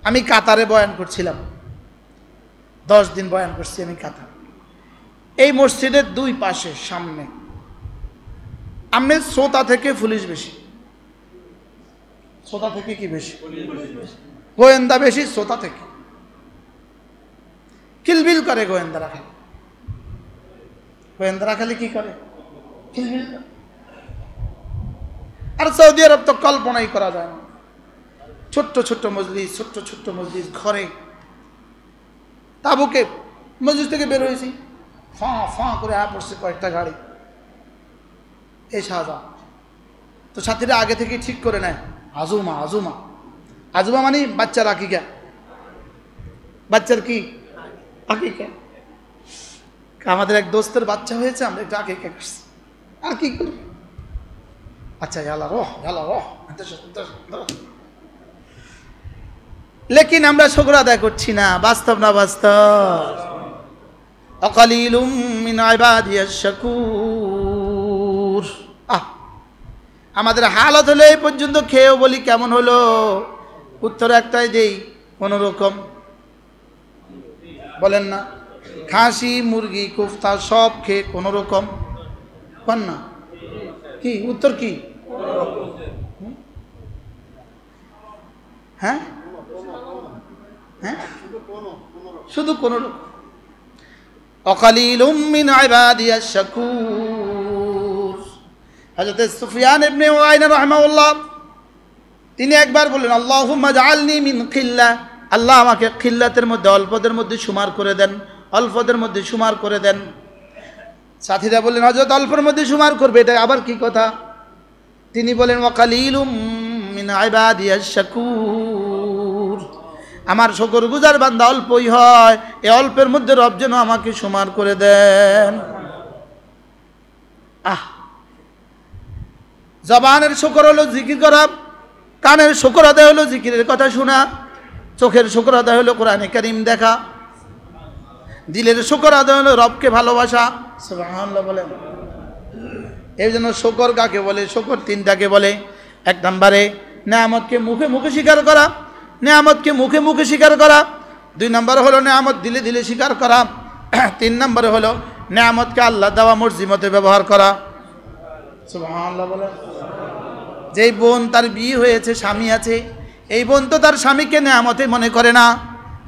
আমি কাতারে বয়ান করছিলাম, 10 দিন বয়ান করছি আমি কাতার। এই মসজিদের 2 পাশে সামনে আমি শ্রোতা থেকে পুলিশ বেশি। শ্রোতা থেকে কি বেশি? গোয়েন্দা বেশি শ্রোতা থেকে। কিলবিল করে গোয়েন্দারা খালি। গোয়েন্দারা খালি কি করে? কিলবিল করে। আর সৌদি আরব তো কল্পনাই করা যায় না। ছোট্ট ছোট্ট মজলিস, ছোট্ট ছোট্ট মজলিস ঘরে। তাবুকে মজলিস থেকে বের হয়েছি, ফাঁ ফাঁ করে পড়ছে কয়েকটা গাড়ি। এই শাহজাহান তো সাথীরা আগে থেকে ঠিক করে নেয়, আজুমা আজুমা। আজুমা মানে বাচ্চার আকিকা। বাচ্চার কি আকিকা? আমাদের এক দোস্তের বাচ্চা হয়েছে, আমরা একটু আকিকা করছি। আর কি করি? আচ্ছা ইয়ালা রহ ইয়ালা রহ। লেকিন আমরা শুকর আদায় করছি না। বাস্তব না বাস্তব? আকালিলুম মিন ইবাদিয়াশ শাকুর। আমাদের হালত হলে এই পর্যন্ত খেয়েও বলি কেমন হলো? উত্তর একটাই দেই, কোন রকম। বলেন না? খাসি মুরগি কোফতা সব খেয়ে কোন রকম। কোন না? কি উত্তর? কি হ্যাঁ হ্যাঁ শুধু কোন রকম। অকালিলুম মিন ইবাদিয়াশ শাকুর। হযরত সুফিয়ান ইবনে উয়াইনা রাহিমাহুল্লাহ তিনি একবার বললেন, আল্লাহুম্মা জাআলনি মিন খিল্লা। আল্লাহ আমাকে খিল্লাতের মধ্যে, অল্পদের মধ্যে শুমার করে দেন, অল্পদের মধ্যে শুমার করে দেন। সাথীরা বললেন, হযরত অল্পের মধ্যে শুমার করবে, এটা আবার কি কথা? তিনি বলেন, ওয়াকালিলুম মিন ইবাদিয়াশ শাকুর। আমার শুকরগুজার বান্দা অল্পই হয়, এই অল্পের মধ্যে রব যেন আমাকে শুমার করে দেন। জবানের শুকর হলো জিকির করা, কানের শুকর আদায় হলো জিকিরের কথা শোনা, চোখের শুকর আদায় হলো কোরআনে কারীম দেখা, দিলের শুকর আদায় হলো রবকে ভালোবাসা। সুবহানাল্লাহ বলেন। এই জন্য শুকর কাকে বলে? শুকর 3টাকে বলে। 1 নম্বরে নেয়ামতকে মুখে মুখে স্বীকার করা, নেয়ামতকে মুখে মুখে স্বীকার করা। 2 নম্বর হলো নেয়ামত দিলে দিলে স্বীকার করা। 3 নম্বরে হলো নেয়ামতকে আল্লাহ দেওয়া মর্জি মতে ব্যবহার করা। সুবহানাল্লাহ বলেন। যেই বোন তার বিয়ে হয়েছে, স্বামী আছে, এই বোন তো তার স্বামীকে নেয়ামতে মনে করে না।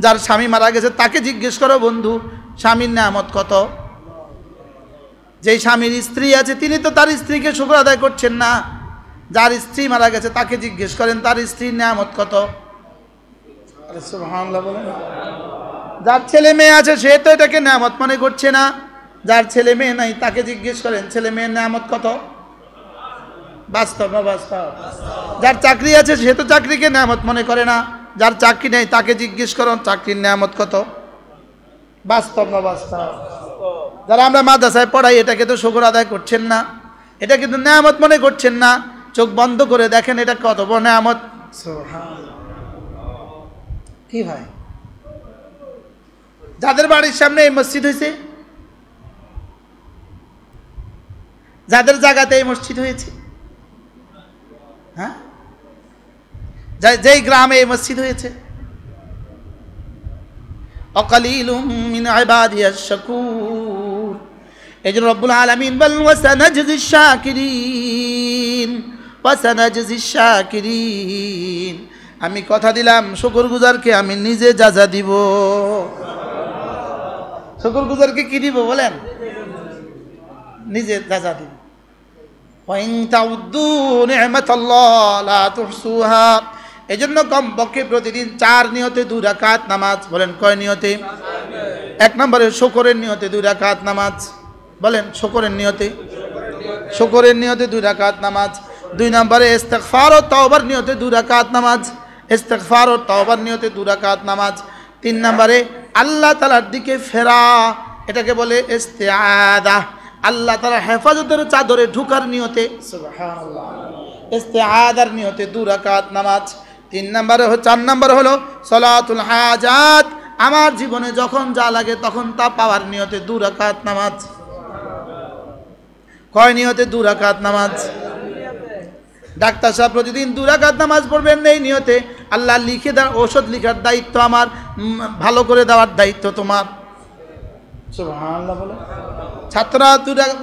যার স্বামী মারা গেছে তাকে জিজ্ঞেস করো, বন্ধু স্বামীর নেয়ামত কত? যেই স্বামীর স্ত্রী আছে তিনি তো তার স্ত্রীকে শুকর আদায় করছেন না। যার স্ত্রী মারা গেছে তাকে জিজ্ঞেস করেন তার স্ত্রীর নেয়ামত কত? আরে সুবহানাল্লাহ বলেন। যার ছেলে মেয়ে আছে সে তো এটাকে নেয়ামত মনে করছে না। যার ছেলে মেয়ে নাই তাকে জিজ্ঞেস করেন ছেলে মেয়ের নেয়ামত কত? বাস্তব না বাস্তব? যার চাকরি আছে সে তো চাকরিকে নেয়ামত মনে করে না। যার চাকরি নেই তাকে জিজ্ঞেস করেন চাকরির নেয়ামত কত? বাস্তব না বাস্তব? যারা আমরা মাদ্রাসায় পড়াই এটাকে তো শুকর আদায় করছেন না, এটা কিন্তু নেয়ামত মনে করছেন না। চোখ বন্ধ করে দেখেন এটা কত বড় নেয়ামত। কি ভাই, যাদের বাড়ির সামনে এই মসজিদ হয়েছে, যাদের জায়গাতে এই মসজিদ হয়েছে, হ্যাঁ, যেই গ্রামে এই মসজিদ হয়েছে, অকালিলুম মিন ইবাদিয়াশ শাকুর। এজন্য রব্বুল আলামিন বলেন ওয়াসানাজজিশ শাকিরিন, ওয়াসানাজজিশ শাকিরিন। আমি কথা দিলাম শুকরগুজারকে আমি নিজে যাজা দিব। শুকরগুজারকে কি দিব বলেন? নিজে যাজা দিব। ওয়াইন তাউদ্দু নি'মাতাল্লাহ লা তুহসুহা। এজন্য কমপক্ষে প্রতিদিন 4 নিয়তে 2 রাকাত নামাজ। বলেন কয় নিয়তে? 1 নম্বরে শুকরের নিয়তে 2 রাকাত নামাজ। বলেন শুকরের নিয়তে, শুকরের নিয়তে 2 রাকাত নামাজ। 2 নম্বরে ইস্তিগফার ও তওবার নিয়তে 2 রাকাত নামাজ। ইস্তিগফার ও তওবার নিয়তে 2 রাকাত নামাজ। 3 নম্বরে আল্লাহ তাআলার দিকে ফেরা, এটাকে বলে ইস্তিআদা। আল্লাহ তাআলার হেফাজতের চাদরে ঢোকার নিয়তে, সুবহানাল্লাহ, ইস্তিআদার নিয়তে 2 রাকাত নামাজ। 4 নম্বরে হলো সালাতুল হাজাত, আমার জীবনে যখন যা লাগে তখন তা পাওয়ার নিয়তে 2 রাকাত নামাজ। কয় নিয়তে? 2 রাকাত নামাজ। ডাক্তার সাহেব প্রতিদিন 2 রাকাত নামাজ পড়বেন এই নিয়তে, আল্লাহ লিখে দেন, ঔষধ লিখার দায়িত্ব আমার, ভালো করে দেওয়ার দায়িত্ব তোমার। সুবহানাল্লাহ বলে। ছাত্ররা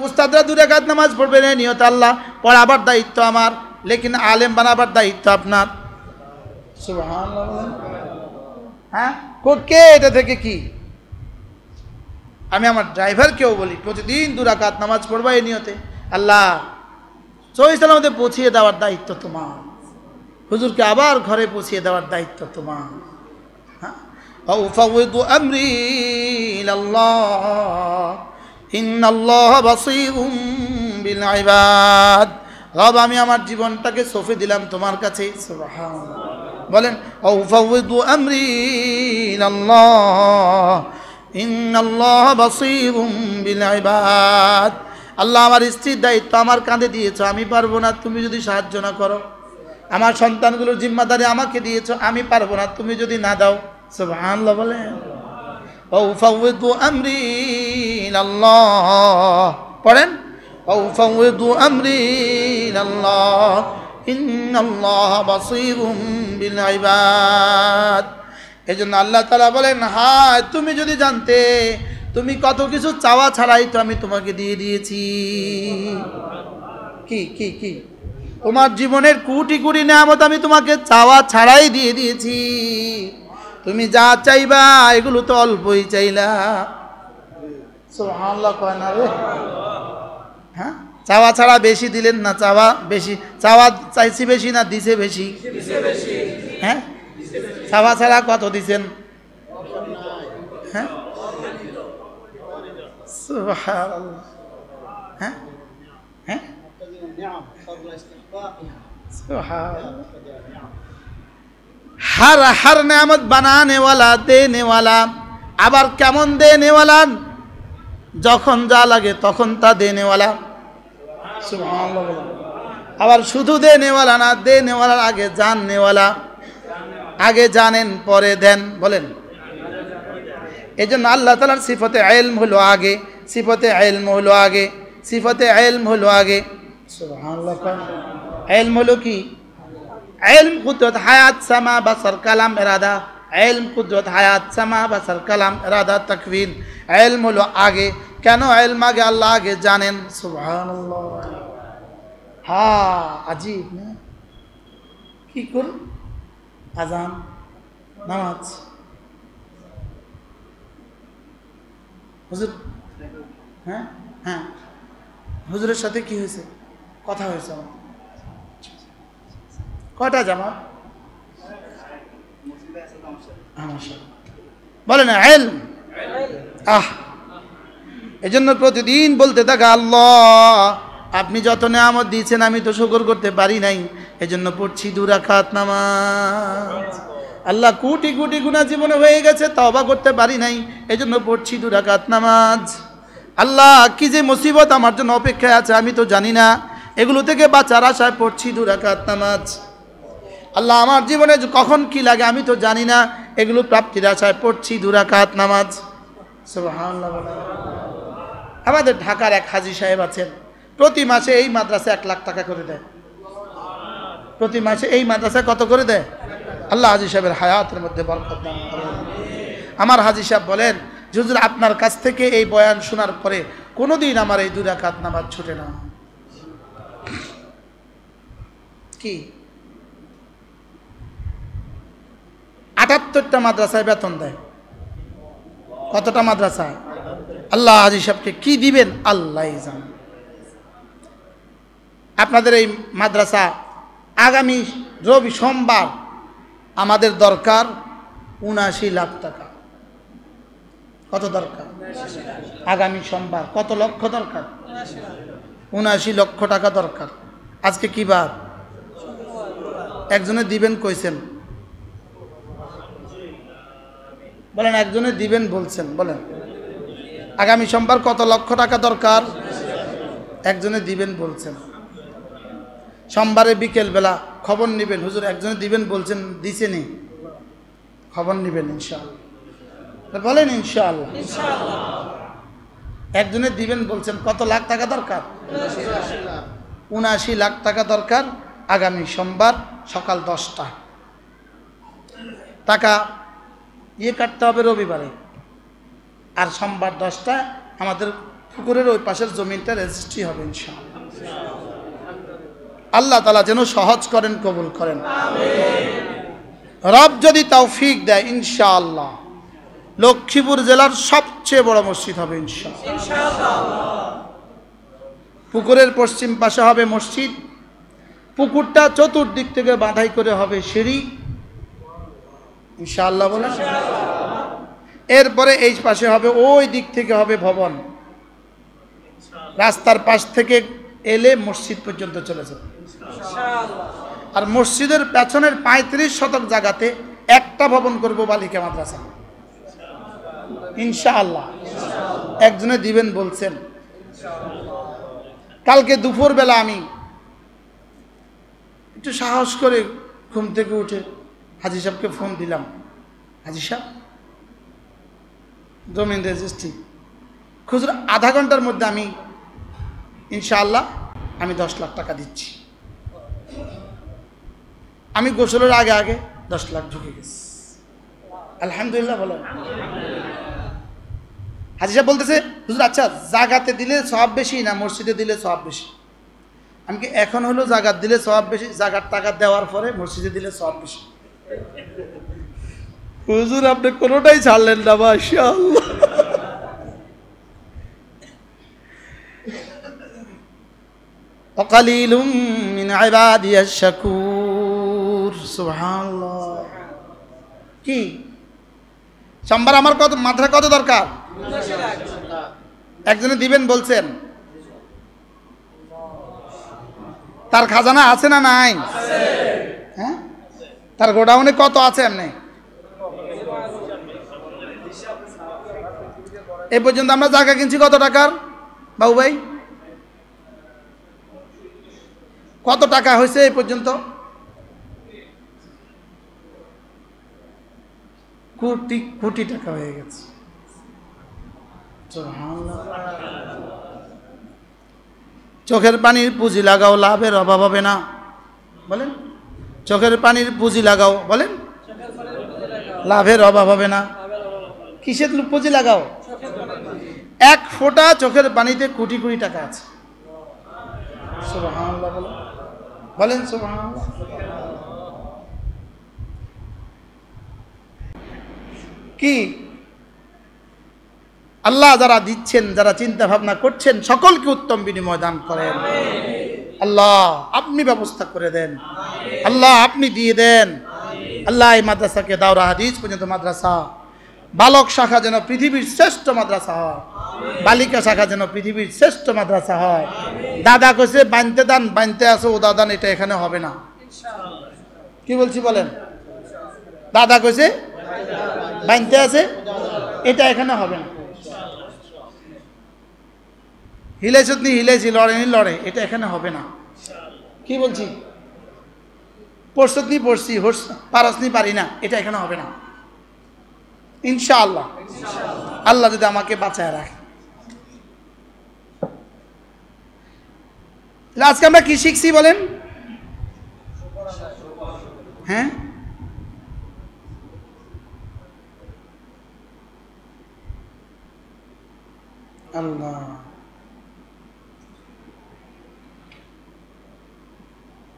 উস্তাদরা 2 রাকাত নামাজ পড়বেন এই নিয়তে, আল্লাহ পড়াবার দায়িত্ব আমার, লেকিন আলেম বানাবার দায়িত্ব আপনার। সুবহানাল্লাহ বলে। হ্যাঁ, কে এটা থেকে কি? আমি আমার ড্রাইভারকেও বলি প্রতিদিন 2 রাকাত নামাজ পড়বা এই নিয়তে, আল্লাহ সহিহ সালামতে পৌঁছিয়ে দেওয়ার দায়িত্ব তোমার, হুজুরকে আবার ঘরে পৌঁছিয়ে দেওয়ার দায়িত্ব তোমার। হ্যাঁ, আউফাউযু আমরি ইলাল্লাহ ইন্নাল্লাহা বাসীরুম বিল ইবাদ। রব, আমি আমার জীবনটাকে সঁপে দিলাম তোমার কাছে। সুবহানাল্লাহ বলেন, আউফাউযু আমরি ইলাল্লাহ ইন্নাল্লাহা বাসীরুম বিল ইবাদ। আল্লাহ, আমার স্ত্রীর দায়িত্ব আমার কাঁধে দিয়েছো, আমি পারবো না, তুমি যদি সাহায্য না করো। আমার সন্তানগুলোর জিম্মাদারি আমাকে দিয়েছো, আমি পারবো না, তুমি যদি না দাও। সুবহানাল্লাহ বলেন, আউফাউযু আমরি ইলাল্লাহ। পড়েন, আউফাউযু আমরি ইলাল্লাহ ইন্নাল্লাহা বাসীরুম বিল ইবাদ। এজন্য আল্লাহ তাআলা বলেন, হ্যাঁ তুমি যদি জানতে তুমি কত কিছু চাওয়া ছাড়াই তো আমি তোমাকে দিয়ে দিয়েছি। কি কি কি? তোমার জীবনের কোটি কোটি নিয়ামত আমি তোমাকে চাওয়া ছাড়াই দিয়ে দিয়েছি। তুমি যা চাইবা এগুলো তো অল্পই চাইলা। সুবহানাল্লাহ কয় না রে? হ্যাঁ, চাওয়া ছাড়া বেশি দিলেন না, চাওয়া বেশি, চাওয়া চাইছি বেশি না দিছে বেশি? হ্যাঁ, চাওয়া ছাড়া কত দিছেন? হ্যাঁ, সুবহানাল্লাহ। হ্যাঁ হ্যাঁ, हर हर नेमत बनाने वाला देने वाला। আবার কেমন দেনে वाला? যখন যা লাগে তখন তা দেনে वाला। সুবহানাল্লাহ। আবার শুধু দেনে वाला না, দেনে वालाর আগে জাননে वाला। আগে জানেন পরে দেন। বলেন, এজন্য আল্লাহ তাআলার সিফতে ইলম হলো আগে, সিফতে ইলম হলো আগে, সিফতে ইলম হলো আগে। সুবহানাল্লাহ। ইলম হলো কি? ইলম কুদরত হায়াত সামা বাসার কালাম ইরাদা। ইলম কুদরত হায়াত সামা বাসার কালাম ইরাদা তাকওয়িন। ইলম হলো আগে। কেন ইলম আগে? আল্লাহ আগে জানেন। সুবহানাল্লাহ। হ্যাঁ, আজীব না? কি করুন? আজান, নামাজ। হুজুর, হ্যাঁ হ্যাঁ, হুজুরের সাথে কি হয়েছে? কথা হয়েছে আমার। কয়টা জামাত? বলে না ইলম। এজন্য প্রতিদিন বলতে থাকা, আল্লাহ আপনি যত নিয়ামত দিয়েছেন আমি তো শুকর করতে পারি নাই, এজন্য পড়ছি 2 রাকাত নামাজ। আল্লাহ কোটি কোটি গুনাহ জীবনে হয়ে গেছে, তওবা করতে পারি নাই, এজন্য পড়ছি 2 রাকাত নামাজ। আল্লাহ কি যে মুসিবত আমার জন্য অপেক্ষায় আছে আমি তো জানি না, এগুলো থেকে বাঁচার আশায় পড়ছি 2 রাকাত নামাজ। আল্লাহ আমার জীবনে কখন কি লাগে আমি তো জানি না, এগুলো প্রাপ্তির আশায় পড়ছি 2 রাকাত নামাজ। সুবহানাল্লাহ। আমাদের ঢাকার এক হাজী সাহেব আছেন, প্রতি মাসে এই মাদ্রাসা 1 লাখ টাকা করে দেয়। প্রতি মাসে এই মাদ্রাসা কত করে দেয়? আল্লাহ হাজী সাহেবের হায়াতের মধ্যে বরকত দান করুন। আমার হাজী সাহেব বলেন, হুজুর আপনার কাছ থেকে এই বয়ান শোনার পরে কোনোদিন আমার এই 2 রাকাত নামাজ ছুটে না। কি 78টা মাদ্রাসায় বেতন দেয়। কতটা মাদ্রাসায়? আল্লাহ হাজী সাহেবকে কি দিবেন আল্লাহই জানেন। আপনাদের এই মাদ্রাসা আগামী রবি সোমবার আমাদের দরকার 79 লাখ টাকা। কত দরকার? আগামী সোমবার কত লক্ষ দরকার? 79 লক্ষ টাকা দরকার। আজকে কি বার? একজনে দিবেন কইছেন। বলেন একজনে দিবেন বলছেন, বলেন আগামী সোমবার কত লক্ষ টাকা দরকার? একজনে দিবেন বলছেন। সোমবারে বিকেল বেলা খবর নেবেন, হুজুর একজনে দিবেন বলছেন, দিছেনি, খবর নেবেন ইনশাআল্লাহ। বলেন ইনশাআল্লাহ। একজনে দিবেন বলছেন, কত লাখ টাকা দরকার? ৭৯ লাখ টাকা দরকার। আগামী সোমবার সকাল 10টা। টাকা কাটতে হবে রবিবারে, আর সোমবার 10টা আমাদের পুকুরের ওই পাশের জমিনটা রেজিস্ট্রি হবে ইনশাআল্লাহ। আল্লাহ তাআলা যেন সহজ করেন, কবুল করেন। রব যদি তৌফিক দেয় ইনশাআল্লাহ লক্ষ্মীপুর জেলার সবচেয়ে বড় মসজিদ হবে ইনশাআল্লাহ। পুকুরের পশ্চিম পাশে হবে মসজিদ, পুকুরটা চতুর্দিক থেকে বাঁধাই করে হবে সিঁড়ি ইনশাআল্লাহ বলে। এরপরে এই পাশে হবে, ওই দিক থেকে হবে ভবন, রাস্তার পাশ থেকে এলে মসজিদ পর্যন্ত চলে যাবে। আর মসজিদের পেছনের 35 শতক জায়গাতে একটা ভবন করব বালিকা মাদ্রাসা ইনশাআল্লাহ। একজনে দিবেন বলছেন। কালকে দুপুর বেলা আমি একটু সাহস করে ঘুম থেকে উঠে হাজি সাহেবকে ফোন দিলাম, হাজি সাহেব জমিন রেজিস্ট্রি, খুচর আধা ঘন্টার মধ্যে আমি ইনশাআল্লাহ আমি 10 লাখ টাকা দিচ্ছি। আমি গোসলের আগে আগে 10 লাখ ঢুকে গেছি আলহামদুলিল্লাহ বলেন। হাজি সাহেব বলতেছে, হুজুর আচ্ছা জাগাতে দিলে সওয়াব বেশি না মসজিদে দিলে সওয়াব বেশি? আমি কি এখন হলো জাগাত দিলে সওয়াব বেশি, জাগার টাকা দেওয়ার পরে মসজিদে দিলে সওয়াব বেশি? হুজুর আপনি কোনোটাই ছাড়লেন না মাশাআল্লাহ। ওয়াকালিলুম মিন ইবাদিয়াশ শাকুর, সুবহানাল্লাহ। কি সোমবার আমার কত মাত্রা কত দরকার? একজনে দিবেন বলছেন। তার খাজানা আছে না নাই? হ্যাঁ, তার গোডাউনে কত আছে? এমনি এ পর্যন্ত আমরা জায়গা কিনছি কত টাকার বাবু ভাই? কত টাকা হয়েছে এই পর্যন্ত? কোটি কোটি টাকা হয়ে গেছে। চোখের পানির পুঁজি লাগাও, লাভের অভাব হবে না। বলেন চোখের পানির পুঁজি লাগাও, বলেন লাভের অভাব হবে না। কিসের পুঁজি লাগাও? 1 ফোঁটা চোখের পানিতে কোটি কোটি টাকা আছে। সুবহানাল্লাহ বলেন, বলেন সুবহানাল্লাহ। কি আল্লাহ যারা দিচ্ছেন, যারা চিন্তা ভাবনা করছেন, সকলকে উত্তম বিনিময় দান করেন। আল্লাহ আপনি ব্যবস্থা করে দেন, আল্লাহ আপনি দিয়ে দেন। আল্লাহ এই মাদ্রাসাকে দাওরা হাদিস পর্যন্ত মাদ্রাসা, বালক শাখা যেন পৃথিবীর শ্রেষ্ঠ মাদ্রাসা হয়, বালিকা শাখা যেন পৃথিবীর শ্রেষ্ঠ মাদ্রাসা হয়। দাদা কইছে বানতে দান, বানতে আসো ও দাদান, এটা এখানে হবে না। কি বলছি বলেন? দাদা কইছে বানতে আছে, এটা এখানে হবে না। হিলেছনি হিলেছি, লড়েনি লড়ে, এটা এখানে হবে না। কি বলছি? পড়ছনি পড়ছি, পারসনি পারি না, এটা এখানে হবে না ইনশাআল্লাহ। আল্লাহ যদি আমাকে বাঁচায় রাখে। আজকে আমরা কি শিখছি বলেন? হ্যাঁ, আল্লাহ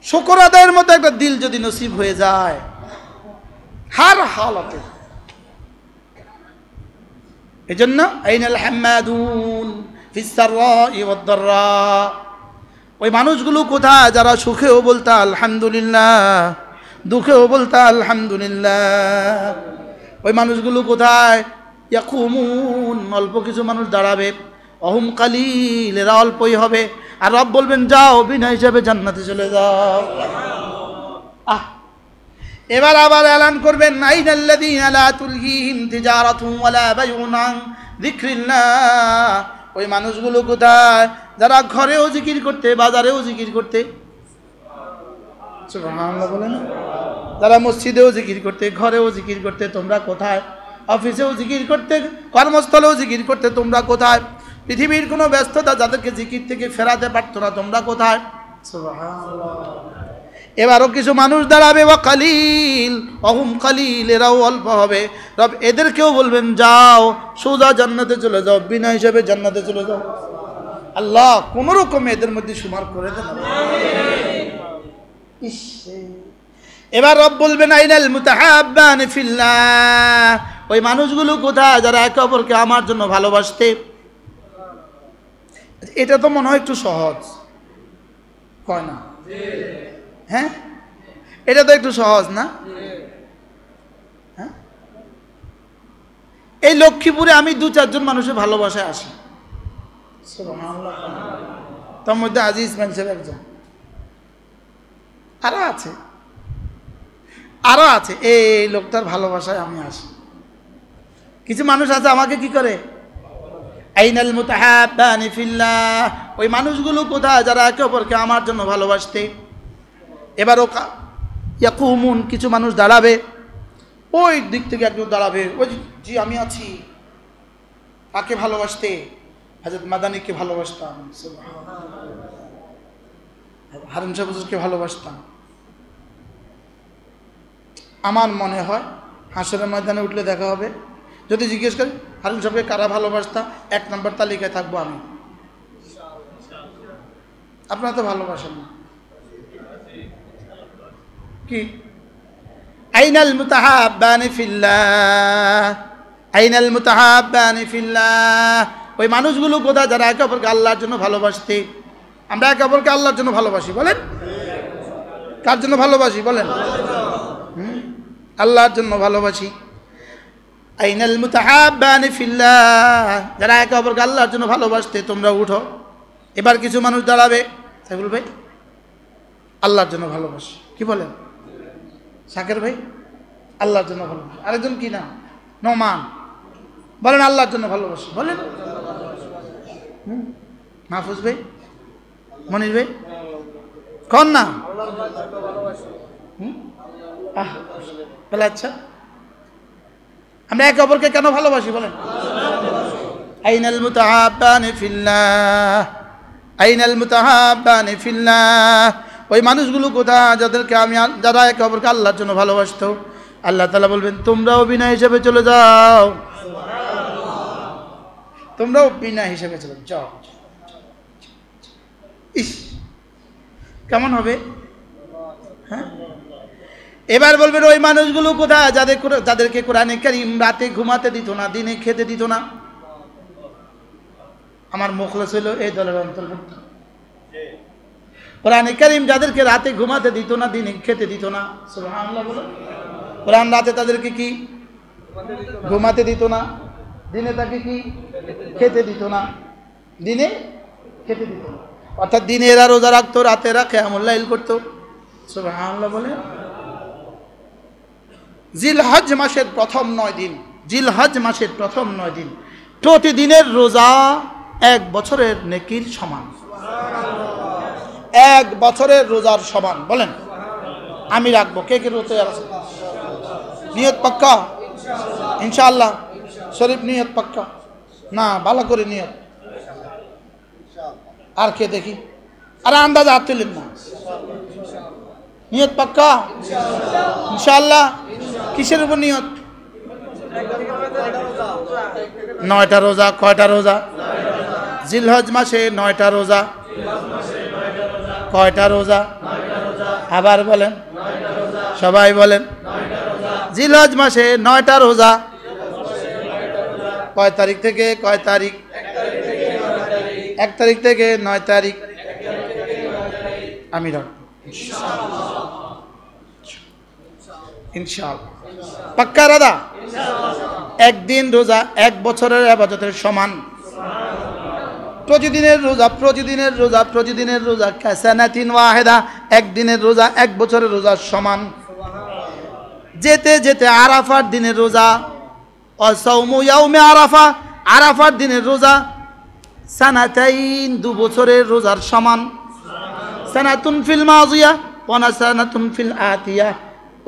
শুকর আদায়ের মতো একটা দিল যদি নসিব হয়ে যায় হার হালাতে। এজন্য আইনাল হাম্মাদুন ফিস সাররাই ওয়াদ দাররা, ওই মানুষগুলো কোথায় যারা সুখেও বলতা আলহামদুলিল্লাহ, দুঃখেও বলতা আলহামদুলিল্লাহ। ওই মানুষগুলো কোথায়? ইয়াকুমুন, অল্প কিছু মানুষ দাঁড়াবে, অহুম কালিল, এরা অল্পই হবে। আর রব বলবেন যাও বিনা হিসাবে জান্নাতে চলে যাও। এবার আবার এলান করবেন, আইনাল্লাযীনা লা তুলহিহিম তিজারাতুন ওয়ালা বাইউন আন যিকরিল্লাহ, ওই মানুষগুলো কোথায় যারা ঘরেও জিকির করতে বাজারেও জিকির করতে, সুবহানাল্লাহ বলেন, যারা মসজিদেও জিকির করতে ঘরেও জিকির করতে তোমরা কোথায়? অফিসেও জিকির করতে কর্মস্থলেও জিকির করতে তোমরা কোথায়? পৃথিবীর কোনো ব্যস্ততা যাদেরকে জিকির থেকে ফেরাতে পারতো না তোমরা কোথায়? সুবহানাল্লাহ। এবারও কিছু মানুষ দাঁড়াবে, ওয়া কালিল অহুম কালিল, এরাও অল্প হবে। রব এদেরকেও বলবেন যাও সোজা জান্নাতে চলে যাও, বিনা হিসাবে জান্নাতে চলে যাও। আল্লাহ কোন রকমে এদের মধ্যে সুমার করে দেন। এবার রব বলবেন আইনাল মুতাহাব্বান ফিল্লাহ, ওই মানুষগুলো কোথায় যারা একে অপরকে আমার জন্য ভালোবাসতে। এটা তো মনে হয় একটু সহজ, কয় না? হ্যাঁ, এটা তো একটু সহজ না? হ্যাঁ, এই লক্ষ্মীপুরে আমি 2-4 জন মানুষের ভালোবাসায় আসি, তার মধ্যে আজিজ ইসমাইল সাহেব একজন, আরো আছে এই লোকটার ভালোবাসায় আমি আসি। কিছু মানুষ আছে আমাকে কি করে, আইনাল মুতাহাব্বানি ফিল্লাহ, ওই মানুষগুলো কোথায় যারা একে অপরকে আমার জন্য ভালোবাসতে। এবারও ইয়াকুমুন, কিছু মানুষ দাঁড়াবে, ওই দিক থেকে একজন দাঁড়াবে, ওই জি আমি আছি, কাকে ভালোবাসতে? হযরত মাদানীকে ভালোবাসতাম, হারুন শাহ হুজুরকে ভালোবাসতাম। আমার মনে হয় হাসরের ময়দানে উঠলে দেখা হবে, যদি জিজ্ঞেস করি হারুন সাহেবকে কারা ভালোবাসতা, 1 নম্বর তালিকায় থাকবো আমি। আপনারা তো ভালোবাসেন না কি? আইনাল মুতাহাব্বানি ফিল্লাহ, আইনাল মুতাহাব্বানি ফিল্লাহ, ওই মানুষগুলো কোথায় যারা একে অপরকে আল্লাহর জন্য ভালোবাসতে। আমরা একে অপরকে আল্লাহর জন্য ভালোবাসি, বলেন কার জন্য ভালোবাসি বলেন? আল্লাহর জন্য ভালোবাসি। আইনাল মুতাহাব্বানি ফিল্লাহ, যারা একে অপরকে আল্লাহর জন্য ভালোবাসতে তোমরা উঠো। এবার কিছু মানুষ দাঁড়াবে, সাইফুল ভাই আল্লাহর জন্য ভালোবাসি, কি বলেন? শাকের ভাই আল্লাহর জন্য ভালোবাসি, আরেকজন কি নাম, নোমান, বলেন আল্লাহর জন্য ভালোবাসি, বলেন। মাহফুজ ভাই, মনির ভাই কন না? বলে আচ্ছা, আমরা একে অপরকে কেন ভালোবাসি বলেন? আইনাল মুতাহাব্বানি ফিল্লাহ, আইনাল মুতাহাব্বানি ফিল্লাহ, ওই মানুষগুলো কোথায় যাদেরকে আমি, যারা একে অপরকে আল্লাহর জন্য ভালোবাসতো। আল্লাহ তাআলা বলবেন তোমরাও বিনা হিসেবে চলে যাও, তোমরাও বিনা হিসেবে চলে যাও। ইস কেমন হবে? হ্যাঁ, এবার বলবেন ওই মানুষগুলো কোথায় যাদেরকে কোরআনে কারীম রাতে ঘুমাতে দিত না, দিনে খেতে দিত না। আমার মুখলেস হইল এই দলের অন্তর্ভুক্ত। কোরআনে কারীম যাদেরকে রাতে ঘুমাতে দিত না, দিনে খেতে দিত না, সুবহানাল্লাহ বলো। কোরআন রাতে তাদেরকে কি ঘুমাতে দিত না, দিনে তাকে কি খেতে দিত না, দিনে খেতে দিত না। অর্থাৎ দিনে এরা রোজা রাখতো, রাতে এরা কিয়ামুল লাইল করতো, সুবহানাল্লাহ বলে। জিলহজ মাসের প্রথম 9 দিন, জিলহজ মাসের প্রথম 9 দিন প্রতিদিনের রোজা 1 বছরের নেকির সমান, 1 বছরের রোজার সমান। বলেন আমি রাখবো, কে কে রোজা আছে? নিয়ত পাক্কা ইনশাআল্লাহ, শরীফ নিয়ত পাক্কা না? ভালো করে নিয়ত। আর কে দেখি, আর আন্দাজ হাত তুলেন না। নিয়ত পাক্কা ইনশাআল্লাহ। কিসের উপর নিয়ত? 9টা রোজা। কয়টা রোজা? জিলহজ মাসে 9টা রোজা। কয়টা রোজা? আবার বলেন, সবাই বলেন। জিলহজ মাসে 9টা রোজা। কয় তারিখ থেকে কয় তারিখ? 1 তারিখ থেকে 9 তারিখ। আমি রাখবো ইনশাআল্লাহ, পাক্কা রাদা। একদিন রোজা 1 বছরের ইবাদতের সমান। প্রতিদিনের রোজা, প্রতিদিনের রোজা, প্রতিদিনের রোজা কাসানাতিন ওয়াহিদা, একদিনের রোজা 1 বছরের রোজার সমান। যেতে যেতে আরাফার দিনের রোজা, অসাউমু ইয়াউমে আরাফা, আরাফার দিনের রোজা সানাতাইন 2 বছরের রোজার সমান। সানাতুন ফিল মাযিয়া ওয়া সানাতুন ফিল আতিয়া,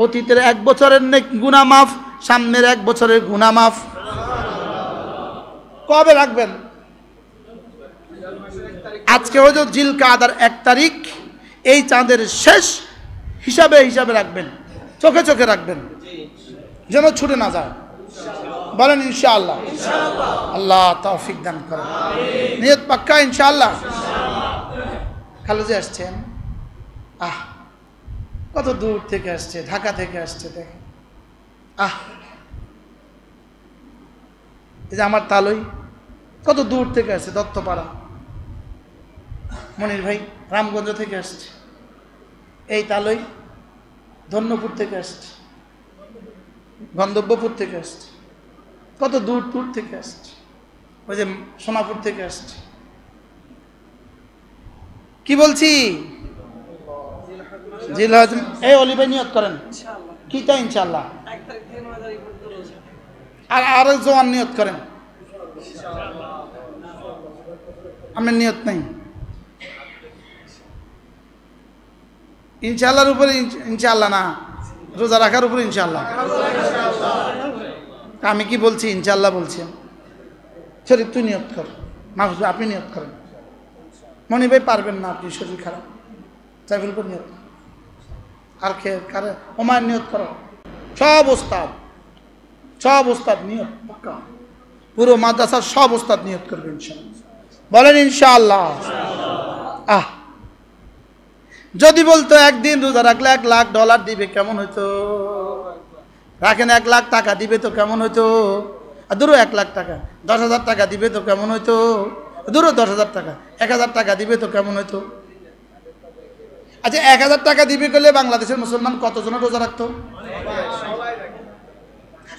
অতীতের 1 বছরের গুনাহ মাফ, সামনের 1 বছরের গুনাহ মাফ। কবে রাখবেন? আজকে হয়তো জিলকাদার 1 তারিখ, এই চাঁদের শেষ হিসাবে হিসাবে রাখবেন, চোখে চোখে রাখবেন যেন ছুটে না যায়। বলেন ইনশাআল্লাহ। আল্লাহ তৌফিক দান করেন। নিয়ত পাক্কা ইনশাআল্লাহ। খালুজি আসছেন, কত দূর থেকে আসছে, ঢাকা থেকে আসছে। দেখেন এই যে আমার তালই কত দূর থেকে আসছে, দত্তপাড়া। মনির ভাই রামগঞ্জ থেকে আসছে। এই তালই ধন্যপুর থেকে আসছে, গন্ধব্যপুর থেকে আসছে, কত দূর দূর থেকে আসছে। ওই যে সোনাপুর থেকে আসছে। কি বলছি? জিলহজ। এই অলি ভাই নিয়ত করেন কিটা ইনশাআল্লাহ। আর আরো জওয়ান নিয়ত করেন। আমার নিয়ত নাই। ইনশাআল্লাহর উপরে ইনশাআল্লাহ না, রোজা রাখার উপরে ইনশাআল্লাহ। আমি কি বলছি? ইনশাআল্লাহ বলছি। শরীফ তুই নিয়ত কর, মাহফুজ আপনি নিয়ত করেন। মনি ভাই পারবেন না, আপনি শরীর খারাপ। সাইফুল করে নিয়ত কর। আর খেয়ে কারে ওমায় নিয়ত করো। সব ওস্তাদ নিয়ত পাক্কা। পুরো মাদ্রাসার সব ওস্তাদ নিয়ত করবে ইনশাআল্লাহ। বলেন ইনশাআল্লাহ। যদি বলতো একদিন রোজা রাখলে $1,00,000 দিবে কেমন হইতো? রাখেন 1,00,000 টাকা দিবে তো কেমন হইতো? দূরও 1,00,000 টাকা, 10,000 টাকা দিবে তো কেমন হইতো? দূরও 10,000 টাকা, 1,000 টাকা দিবে তো কেমন হইতো? আচ্ছা 1,000 টাকা দিবে করলে বাংলাদেশের মুসলমান কতজন রোজা রাখতো?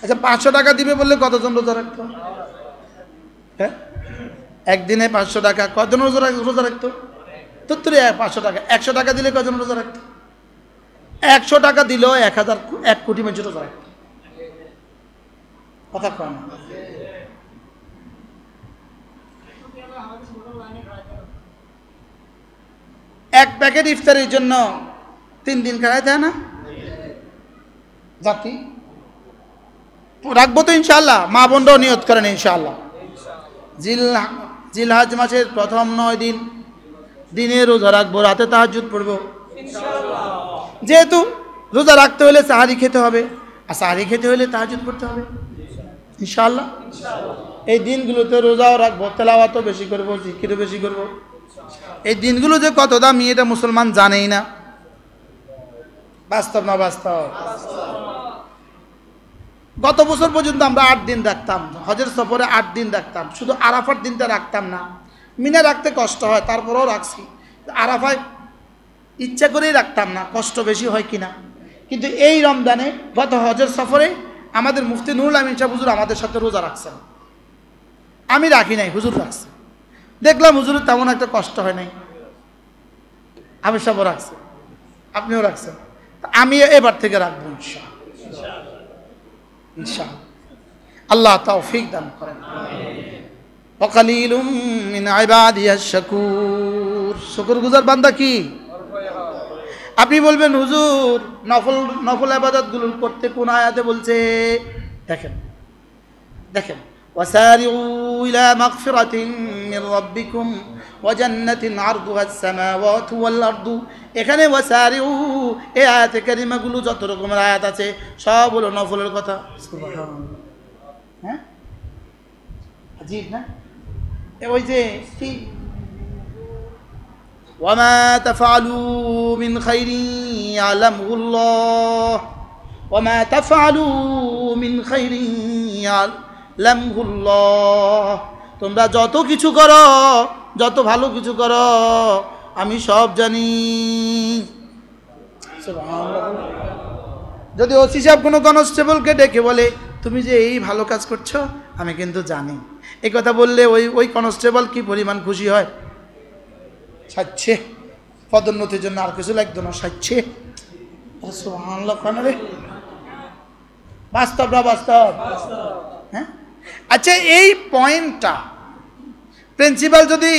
আচ্ছা 500 টাকা দিবে বললে কতজন রোজা রাখতো? হ্যাঁ, একদিনে 500 টাকা কতজন রোজা রাখতো? 500 টাকা। 100 টাকা দিলে কজন রোজা রাখতো? 100 টাকা দিলেও 1 কোটি মানুষ রোজা রাখতো। কথা কয় না। এক প্যাকেট ইফতারির জন্য 3 দিন খাওয়াই দেয় না জাতি? রাখবো তো ইনশাআল্লাহ। মা বোনরাও নিয়ত করেন ইনশাআল্লাহ। জিলহজ মাসের প্রথম 9 দিন দিনে রোজা রাখবো, রাতে তাহাজ্জুদ পড়বো ইনশাআল্লাহ। যেহেতু রোজা রাখতে হলে সাহারি খেতে হবে, আর সাহারি খেতে হলে তাহাজ্জুদ পড়তে হবে ইনশাআল্লাহ। এই দিনগুলোতে রোজাও রাখবো, তেলাওয়াতও বেশি করবো, জিকিরও বেশি করবো। এই দিনগুলো যে কত দামি এটা মুসলমান জানেই না। বাস্তব না বাস্তব? গত বছর পর্যন্ত আমরা 8 দিন রাখতাম, হজের সফরে 8 দিন রাখতাম, শুধু আরাফার দিনটা রাখতাম না। মিনা রাখতে কষ্ট হয়, তারপরেও রাখছি। আরাফায় ইচ্ছা করেই রাখতাম না, কষ্ট বেশি হয় কিনা। কিন্তু এই রমজানে গত হজের সফরে আমাদের মুফতি নুরুল আমিন সাহেব হুজুর আমাদের সাথে রোজা রাখছেন। আমি রাখি নাই, হুজুর রাখছে। দেখলাম হুজুরের তেমন একটা কষ্ট হয় নাই। আমি সবও রাখছে, আপনিও রাখছেন। আমি এবার থেকে রাখবো ইনশাআল্লাহ। আল্লাহ তৌফিক দান করেন। ওয়াকালিলুম মিন ইবাদিয়াশ শাকুর। শুকরগুজার বান্দা কি? আপনি বলবেন হুজুর নফল ইবাদতগুলো করতে কোন আয়াতে বলছে? দেখেন ওয়াসারিউ ইলা মাগফিরাতিন মির রাব্বিকুম ওয়া জান্নাতিন আরদুহাস সামাওয়াতু ওয়াল আরদু। এখানে ওয়াসারিউ এই আয়াতে কারিমাগুলো যত রকমের আয়াত আছে সব হলো নফলের কথা। সুবহানাল্লাহ। হ্যাঁ, আজীব না? ওই যে কি ওয়ামা তাফআলু মিন খাইরিন ইয়ালামুল্লাহ, ওয়ামা তাফআলু মিন খাইরিন ইয়ালামুল্লাহ। তোমরা যত কিছু করো, যত ভালো কিছু করো, আমি সব জানি। সুবহানাল্লাহ। যদি ওসি সাহেব কোনো কনস্টেবলকে ডেকে বলে তুমি যে এই ভালো কাজ করছো আমি কিন্তু জানি, এই কথা বললে ওই কনস্টেবল কি পরিমাণ খুশি হয়? সাচ্ছে পদোন্নতির জন্য আর কিছু লাগতো না, সাচ্ছে। সুবহানাল্লাহ। কেন রে? বাস্তব না বাস্তব? হ্যাঁ, আচ্ছা এই পয়েন্টটা প্রিন্সিপাল যদি,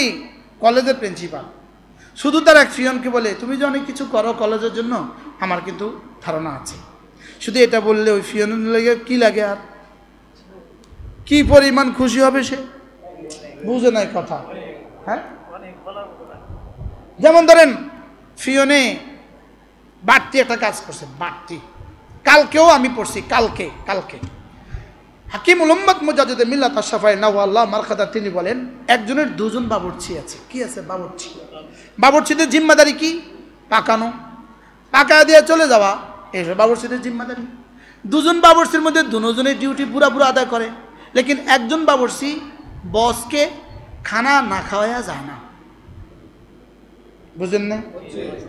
কলেজের প্রিন্সিপাল শুধু তার এক ফিয়নকে বলে তুমি যে অনেক কিছু করো কলেজের জন্য, আমার কিন্তু ধারণা আছে, শুধু এটা বললে ওই ফিয়নের লেগে কি লাগে, আর কি পরিমাণ খুশি হবে সে, বুঝে নাই কথা। হ্যাঁ, যেমন ধরেন ফিয়নে বাড়তি একটা কাজ করছে, বাড়তি, কালকেও আমি পড়ছি, কালকে হাকিমুল উম্মত মুজাদ্দিদ মিল্লাত আশ-শাফাঈ নাওয়াল্লাহ মারকাদা তিনি বলেন একজনের দুজন বাবুর্চি আছে। কি আছে? বাবুর্চি। বাবুর্চিদের জিম্মাদারি কি? পাকানো, পাকা দিয়ে চলে যাওয়া, এই বাবুর্চিদের জিম্মাদারি। দুজন বাবুর্চির মধ্যে দুজনের ডিউটি পুরা আদায় করে, লেকিন একজন বাবুর্চি বসকে খানা না খাওয়ায়া যায় না, বুঝলেন না?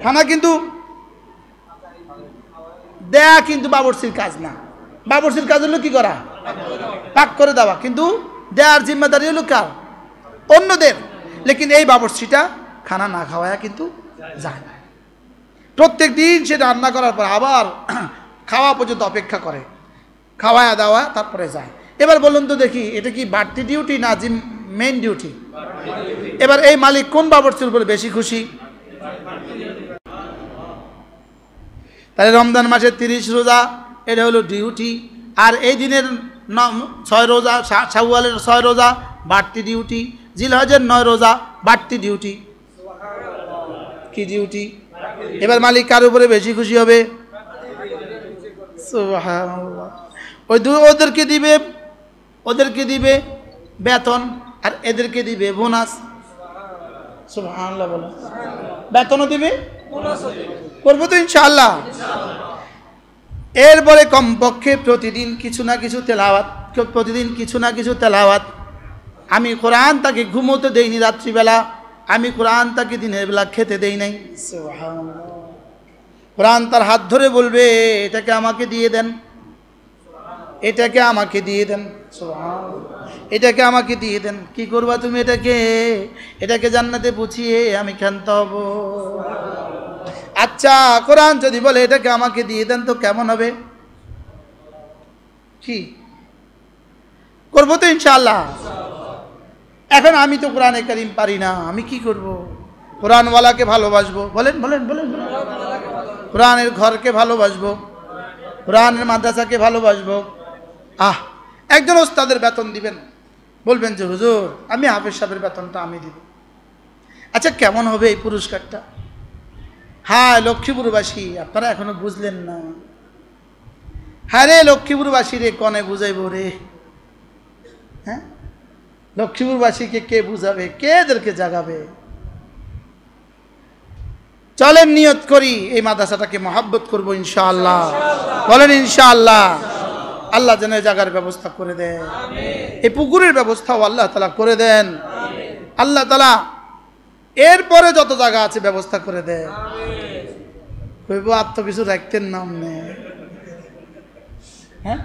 খানা কিন্তু দেয়া কিন্তু বাবুর্চির কাজ না, বাবুর্চির কাজ হলো কি করা? পাক করে দেওয়া, কিন্তু দেয়ার জিম্মাদারি হলো কার? অন্যদের। লেকিন এই বাবুর্চিটা খানা না খাওয়ায়া কিন্তু যায় না, প্রত্যেক দিন সে রান্না করার পর আবার খাওয়া পর্যন্ত অপেক্ষা করে, খাওয়ায়া দেওয়া তারপরে যায়। এবার বলুন তো দেখি, এটা কি বাড়তি ডিউটি না মেইন ডিউটি? এবার এই মালিক কোন বাবুর্চির উপরে বেশি খুশি? তাহলে রমজান মাসের 30 রোজা এটা হলো ডিউটি, আর এই দিনের 6 রোজা, শাওয়ালের 6 রোজা বাড়তি ডিউটি, জিলহজের 9 রোজা বাড়তি ডিউটি। কি ডিউটি? এবার মালিক কার উপরে বেশি খুশি হবে? সুবহানাল্লাহ। ওদেরকে দিবে বেতন, আর এদেরকে দিবে বোনাস। সুবহানাল্লাহ বলো। বেতনও দিবে, করবো তো ইনশাআল্লাহ। এরপরে কমপক্ষে প্রতিদিন কিছু না কিছু তেলাওয়াত। আমি কোরআন তাকে ঘুমোতে দেইনি রাত্রিবেলা, আমি কোরআন তাকে দিনের বেলা খেতে দেই নাই। সুবহানাল্লাহ। কোরআন তার হাত ধরে বলবে এটাকে আমাকে দিয়ে দেন, এটাকে আমাকে দিয়ে দেন, এটাকে আমাকে দিয়ে দেন। কি করবা তুমি এটাকে জান্নাতে পৌঁছিয়ে আমি ক্ষান্ত হব। আচ্ছা, কোরআন যদি বলে এটাকে আমাকে দিয়ে দেন তো কেমন হবে? কি করবো তো ইনশাআল্লাহ। এখন আমি তো কোরআনে কারীম পারি না, আমি কি করব? কোরআনওয়ালাকে ভালোবাসবো, বলেন। কোরআনের ঘরকে ভালোবাসবো, কোরআনের মাদ্রাসাকে ভালোবাসবো। একজন ওস্তাদের বেতন দিবেন, বলবেন যে হুজুর আমি হাফেজ সাহেবের বেতনটা আমি দিব। আচ্ছা, কেমন হবে এই পুরস্কারটা? হ্যাঁ, লক্ষ্মীপুরবাসী আপনারা এখনো বুঝলেন না। হ্যাঁ রে লক্ষ্মীপুরবাসী রে, কনে বুঝাইব রে? হ্যাঁ, লক্ষ্মীপুরবাসীকে কে বুঝাবে, কে এদেরকে জাগাবে? চলেন নিয়ত করি এই মাদ্রাসাটাকে মহব্বত করবো ইনশাআল্লাহ। বলেন ইনশাআল্লাহ। আল্লাহ যেন জায়গার ব্যবস্থা করে দেন, এই পুকুরের ব্যবস্থাও আল্লাহ তাআলা করে দেন। আল্লাহ তাআলা এরপরে যত জায়গা আছে ব্যবস্থা করে দেন। আর তো কিছু রাখতেন না আমনে। হ্যাঁ,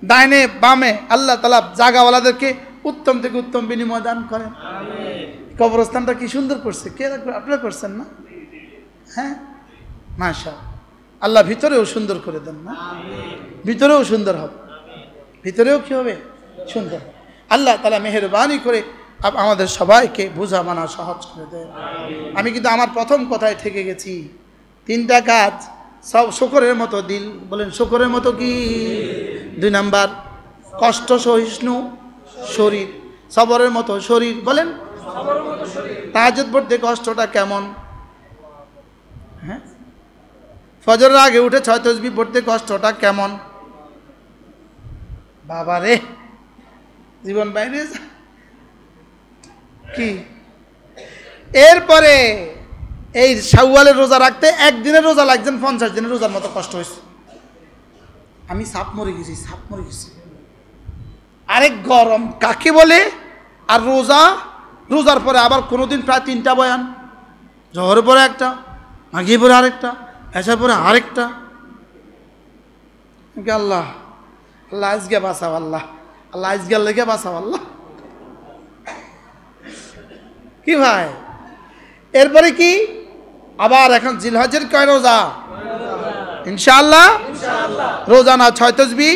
ডাইনে বামে আল্লাহ তাআলা জায়গাওয়ালাদেরকে উত্তম থেকে উত্তম বিনিময় দান করেন। কবরস্থানটা কি সুন্দর করছে, কে আপনারা করছেন না? হ্যাঁ, মাশাআল্লাহ। আল্লাহ ভিতরেও সুন্দর করে দেন না, ভিতরেও সুন্দর হবে, ভিতরেও কি হবে? সুন্দর। আল্লাহ তাআলা মেহেরবানি করে আমাদের সবাইকে বোঝা মানা সহজ করে দেন। আমি কিন্তু আমার প্রথম কথায় থেকে গেছি, 3টা কাজ সব শুকরের মতো দিল, বলেন শুকরের মতো কি? 2 নাম্বার কষ্ট সহিষ্ণু শরীর, সবরের মতো শরীর, বলেন তাহাজ্জুদ পড়তে কষ্টটা কেমন? হ্যাঁ, ফজরের আগে উঠে 6 তাসবিহ পড়তে কষ্টটা কেমন? বাবা রে, জীবন বাইরে কি? এরপরে এই শাওয়ালের রোজা রাখতে একদিনের রোজা লাগছেন 50 দিনের রোজার মতো কষ্ট হয়েছে। আমি সাপ মরে গেছি। আরেক গরম কাকে বলে? আর রোজার পরে আবার কোনোদিন প্রায় 3টা বয়ান, জোহরের পরে একটা, মাগরিবের পরে আরেকটা, এশার পরে আরেকটা। আল্লাহ আজকে বাঁচাও, আল্লাহ আজকে লেগে বাঁচাও আল্লাহ। কি ভাই, এরপরে কি? আবার এখন জিলহজের কয় রোজা? ইনশাআল্লাহ রোজা না 6 তাসবিহ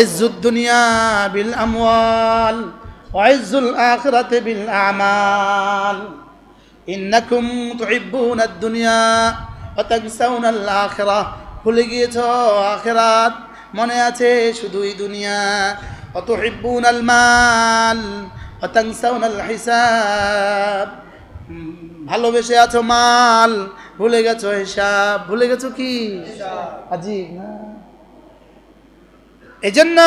ইজ্জুদ দুনিয়া বিল আমওয়াল ওয়া ইজ্জুল আখিরাতি বিল আমাল ইন্নাকুম তুহিব্বুনাদ দুনিয়া ওয়া তানসাউনাল আখিরাহ ভুলে গিয়েছো আখিরাত মনে আছে শুধুই দুনিয়া ওয়া তুহিব্বুনাল মাল ওয়া তানসাউনাল হিসাব ভালোবেসে আছো মাল ভুলে গেছো হিসাব ভুলে গেছো কি আজীব না এজন্য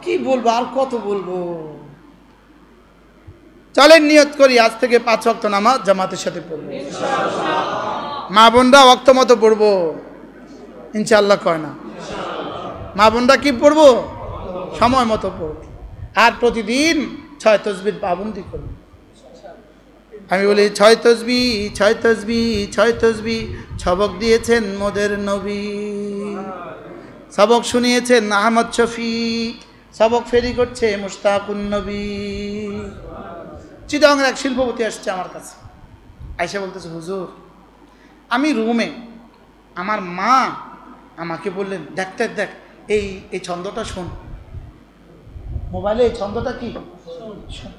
কি বলবো আর কত বলবো চলেন নিয়ত করি আজ থেকে 5 ওয়াক্ত নামাজ জামাতের সাথে পড়বো ইনশাআল্লাহ মা বোনরা ওয়াক্ত মতো পড়বো ইনশাআল্লাহ কয় না মা বোনরা কি পড়বো সময় মতো পড়বো আর প্রতিদিন 6 তাসবিহ পাবন্দি করবো আমি বলি 6 তাসবিহ 6 তাসবিহ 6 তাসবিহ সবক দিয়েছেন মোদের নবী সবক শুনিয়েছেন আহমদ শফি সবক ফেরি করছে মুশতাকুন নবী চিটাগাংয়ের এক শিল্পপতি আসছে আমার কাছে আয়েশা বলতেছে হুজুর আমি রুমে আমার মা আমাকে বললেন দেখ এই ছন্দটা শোন মোবাইলে এই ছন্দটা কি শোন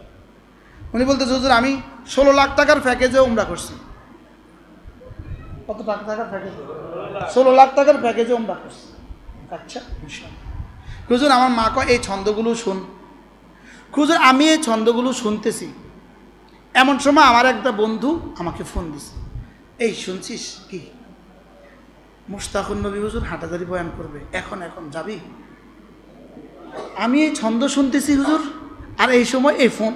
উনি বলতেছে হুজুর আমি 16 লাখ টাকার প্যাকেজে উমরা করছি কত টাকার প্যাকেজে 16 লাখ টাকার প্যাকেজে উমরা করছি আচ্ছা হুজুর আমার মা কয় এই ছন্দগুলো শুন হুজুর আমি এই ছন্দগুলো শুনতেছি এমন সময় আমার একটা বন্ধু আমাকে ফোন দিছে এই শুনছিস কি মুশতাকুন নবী হুজুর হাটাজারি বয়ান করবে এখন যাবি আমি এই ছন্দ শুনতেছি হুজুর আর এই সময় এই ফোন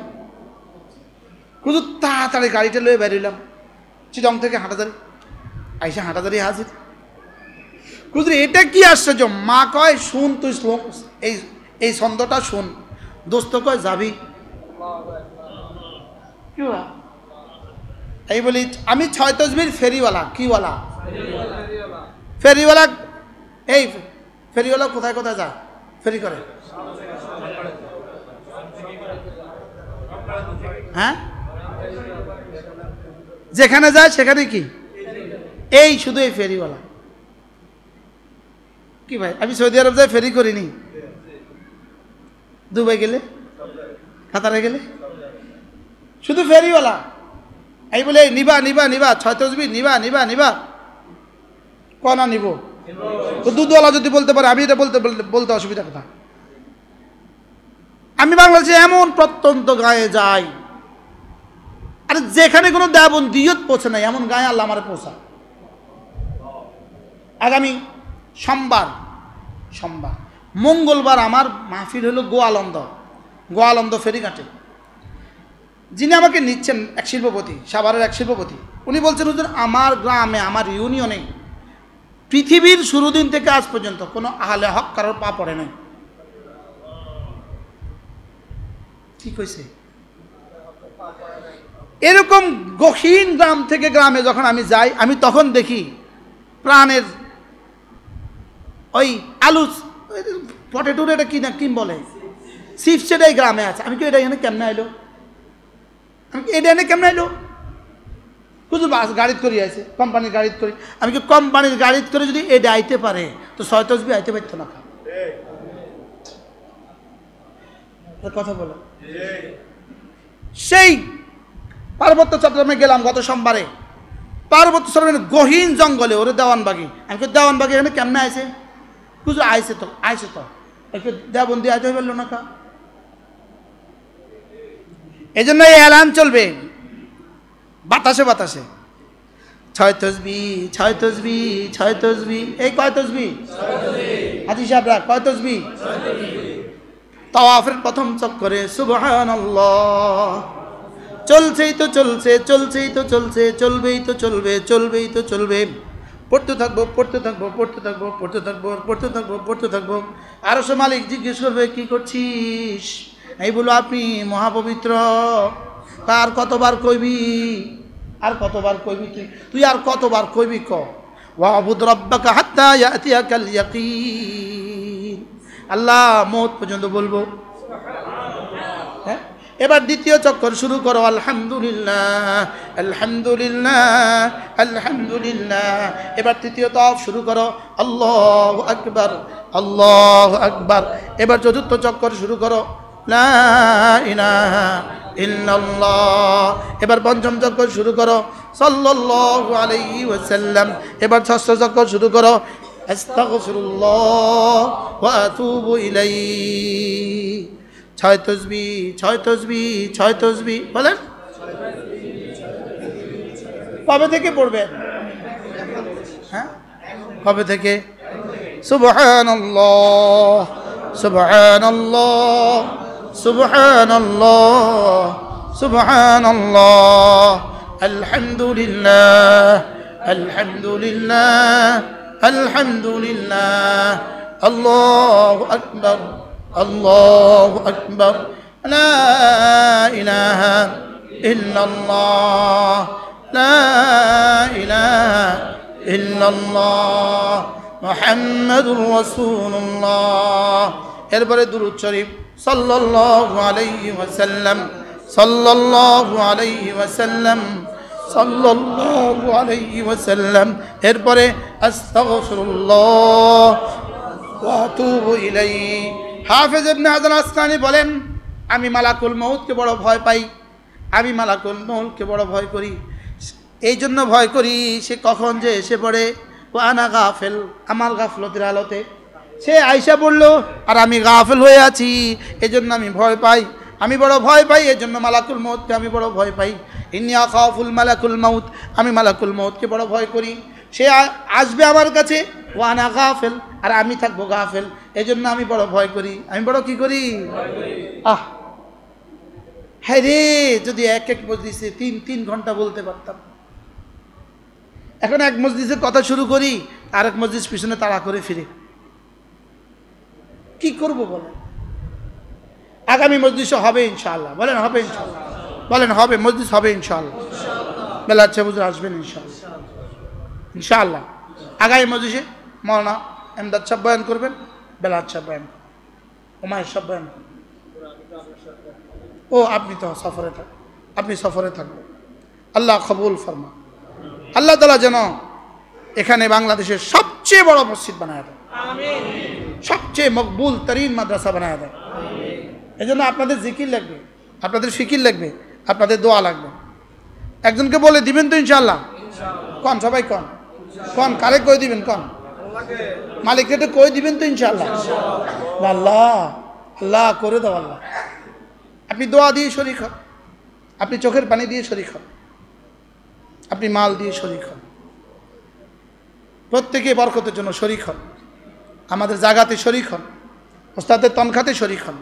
হুজুর তাড়াতাড়ি গাড়িটা লয়ে বেরোলাম চিটং থেকে হাটাজারি আইসা হাটাজারি হাজির হুজুর এটা কি আশ্চর্য মা কয় শুন তুই এই ছন্দটা শুন দোস্ত কয় যাবি এই বলি আমি 6 তাসবিহ ফেরিওয়ালা কিওয়ালা ফেরিওয়ালা এই ফেরিওয়ালা কোথায় কোথায় যায় ফেরি করে হ্যাঁ যেখানে যায় সেখানে কি এই শুধু এই ফেরিওয়ালা কি ভাই আমি সৌদি আরব যাই ফেরি করিনি দুবাই গেলে কাতারে গেলে শুধু ফেরিওয়ালা এই বলে নিবা 6 তাসবিহ নিবা কনা নিব দুধওয়ালা যদি বলতে পারে আমি এটা বলতে অসুবিধা কথা আমি বাংলাদেশে এমন প্রত্যন্ত গায়ে যাই আর যেখানে কোনো দেবন্দিয়ত পৌঁছে নাই এমন গায়ে আল্লাহ আমারে পৌঁছা আগামী সোমবার মঙ্গলবার আমার মাহফিল হলো গোয়ালন্দ ফেরিঘাটে যিনি আমাকে নিচ্ছেন এক শিল্পপতি সাভারের এক শিল্পপতি উনি বলছেন হুজুর আমার গ্রামে আমার ইউনিয়নে পৃথিবীর শুরু দিন থেকে আজ পর্যন্ত কোনো আহলে হক কারোর পা পড়ে নাই ঠিক হয়েছে এরকম গহীন গ্রাম থেকে গ্রামে যখন আমি যাই আমি তখন দেখি প্রাণের ওই আলু পটেটোর এটা কি না কি বলে চিপস এটাই গ্রামে আছে আমি কি এটা এখানে কেমনে আইলো হুজুর বাস গাড়িত করি আছে কোম্পানির গাড়িত করি আমি কি কোম্পানির গাড়িত করে যদি এটা আইতে পারে তো 6 তাসবিহ আইতে পারতো না কথা বলো সেই পার্বত্য চট্টগ্রামে গেলাম গত সোমবারে পার্বত্য চট্টগ্রামে গহীন জঙ্গলে ওরে দেওয়ানবাগি আমি কি দেওয়ানবাগি এখানে কেমনে আইছে হুজুর আইছে তো একটু দেওবন্দি আইতে পারলো না এই জন্য এই এলান চলবে বাতাসে 6 তাসবিহ এই কয় তাসবিহ হাজি সাহেবরা কয় তাসবিহ তাওয়াফের প্রথম চক্করে সুবহানাল্লাহ চলছেই তো চলবে পড়তে থাকবো আরশ মালিক জিজ্ঞেস করবে কি করছিস এই বলো আপনি মহাপবিত্র আর কতবার কইবি তুই আর কতবার কইবি ওয়াবুদ রাব্বাকা হাত্তা ইয়াতিয়াকাল ইয়াকিন আল্লাহ মওত পর্যন্ত বলবো হ্যাঁ এবার দ্বিতীয় চক্কর শুরু করো, আলহামদুলিল্লাহ আলহামদুলিল্লাহ আলহামদুলিল্লাহ। এবার তৃতীয় তওয়াফ শুরু করো, আল্লাহু আকবার আল্লাহু আকবার। এবার চতুর্থ চক্কর শুরু করো, লা ইলাহা ইল্লাল্লাহ। এবার পঞ্চম চক্কর শুরু করো, সাল্লাল্লাহু আলাইহি ওয়াসাল্লাম। এবার ষষ্ঠ চক্কর শুরু করো, আস্তাগফিরুল্লাহ ওয়া আতুবু ইলাইহি। 6 তাসবিহ 6 তাসবিহ 6 তাসবিহ বলেন। কবে থেকে পড়বেন? হ্যাঁ, কবে থেকে? সুবহানাল্লাহ সুবহানাল্লাহ সুবহানাল্লাহ সুবহানাল্লাহ আলহামদুলিল্লাহ আলহামদুলিল্লাহ আলহামদুলিল্লাহ আল্লাহু আকবার আল্লাহু আকবার লা ইলাহা ইল্লাল্লাহ লা ইলাহা ইল্লাল্লাহ মুহাম্মাদুর রাসূলুল্লাহ। এরপরে দুরূদ শরীফ, সাল্লাল্লাহু আলাইহি ওয়াসাল্লাম সাল্লাল্লাহু আলাইহি ওয়াসাল্লাম সাল্লাল্লাহু আলাইহি ওয়াসাল্লাম। এরপরে আস্তাগফিরুল্লাহ ওয়া আতুবু ইলাইহি। হাফেজ ইবনে হাজার আসকালানী বলেন, আমি মালাকুল মউতকে বড় ভয় পাই, আমি মালাকুল মউতকে বড় ভয় করি। এই জন্য ভয় করি সে কখন যে এসে পড়ে, ও আনা গাফেল, আমার গাফলতের আলোতে সে আইসা পড়লো আর আমি গাফেল হয়ে আছি, এজন্য আমি ভয় পাই, আমি বড় ভয় পাই। এজন্য মালাকুল মউতকে আমি বড় ভয় পাই। ইন্নী আখাফুল মালাকুল মউত, আমি মালাকুল মউতকে বড় ভয় করি। সে আসবে আমার কাছে, ও আনা গাফেল, আর আমি থাকবো গাফেল, এজন্য আমি বড় ভয় করি। আমি বড় কি করি? হ্যাঁ রে, যদি এক এক মজলিসে 3 ঘন্টা বলতে পারতাম। এখন এক মজলিসের কথা শুরু করি, আর এক মজলিস পিছনে তাড়া করে ফিরে, কি করব বলেন? আগামী মজলিসও হবে ইনশাআল্লাহ, বলেন হবে ইনশাআল্লাহ, বলেন হবে, মজলিস হবে ইনশাআল্লাহ। বেলাল সাহেব হুজুর আসবেন ইনশাআল্লাহ, ইনশাআল্লাহ। আগামী মজলিসে মাওলানা এমদাদ সাহেব বয়ান করবেন, বেলাল সাহেব বয়ান করবেন, ওমায়ের সাহেব বয়ান করবেন। ও আপনি তো সফরে থাকবেন, আপনি সফরে থাকবেন। আল্লাহ কবুল ফরমা। আল্লাহ তাআলা যেন এখানে বাংলাদেশের সবচেয়ে বড় মসজিদ বানায় দেয়, সবচেয়ে মকবুল তরিন মাদ্রাসা বানায় দেয়। এই জন্য আপনাদের জিকির লাগবে, আপনাদের ফিকির লাগবে, আপনাদের দোয়া লাগবে। একজনকে বলে দিবেন তো ইনশাআল্লাহ? কন সবাই কন, কন কারে কই দিবেন? কন মালিককে কই দিবেন তো ইনশাআল্লাহ? আল্লাহ আল্লাহ করে দাও আল্লাহ। আপনি দোয়া দিয়ে শরীক হন, আপনি চোখের পানি দিয়ে শরীক হন, আপনি মাল দিয়ে শরীক হন, প্রত্যেকে বরকতের জন্য শরীক হন, আমাদের জাগাতে শরীক হন, ওস্তাদের তনখাতে শরীক হন।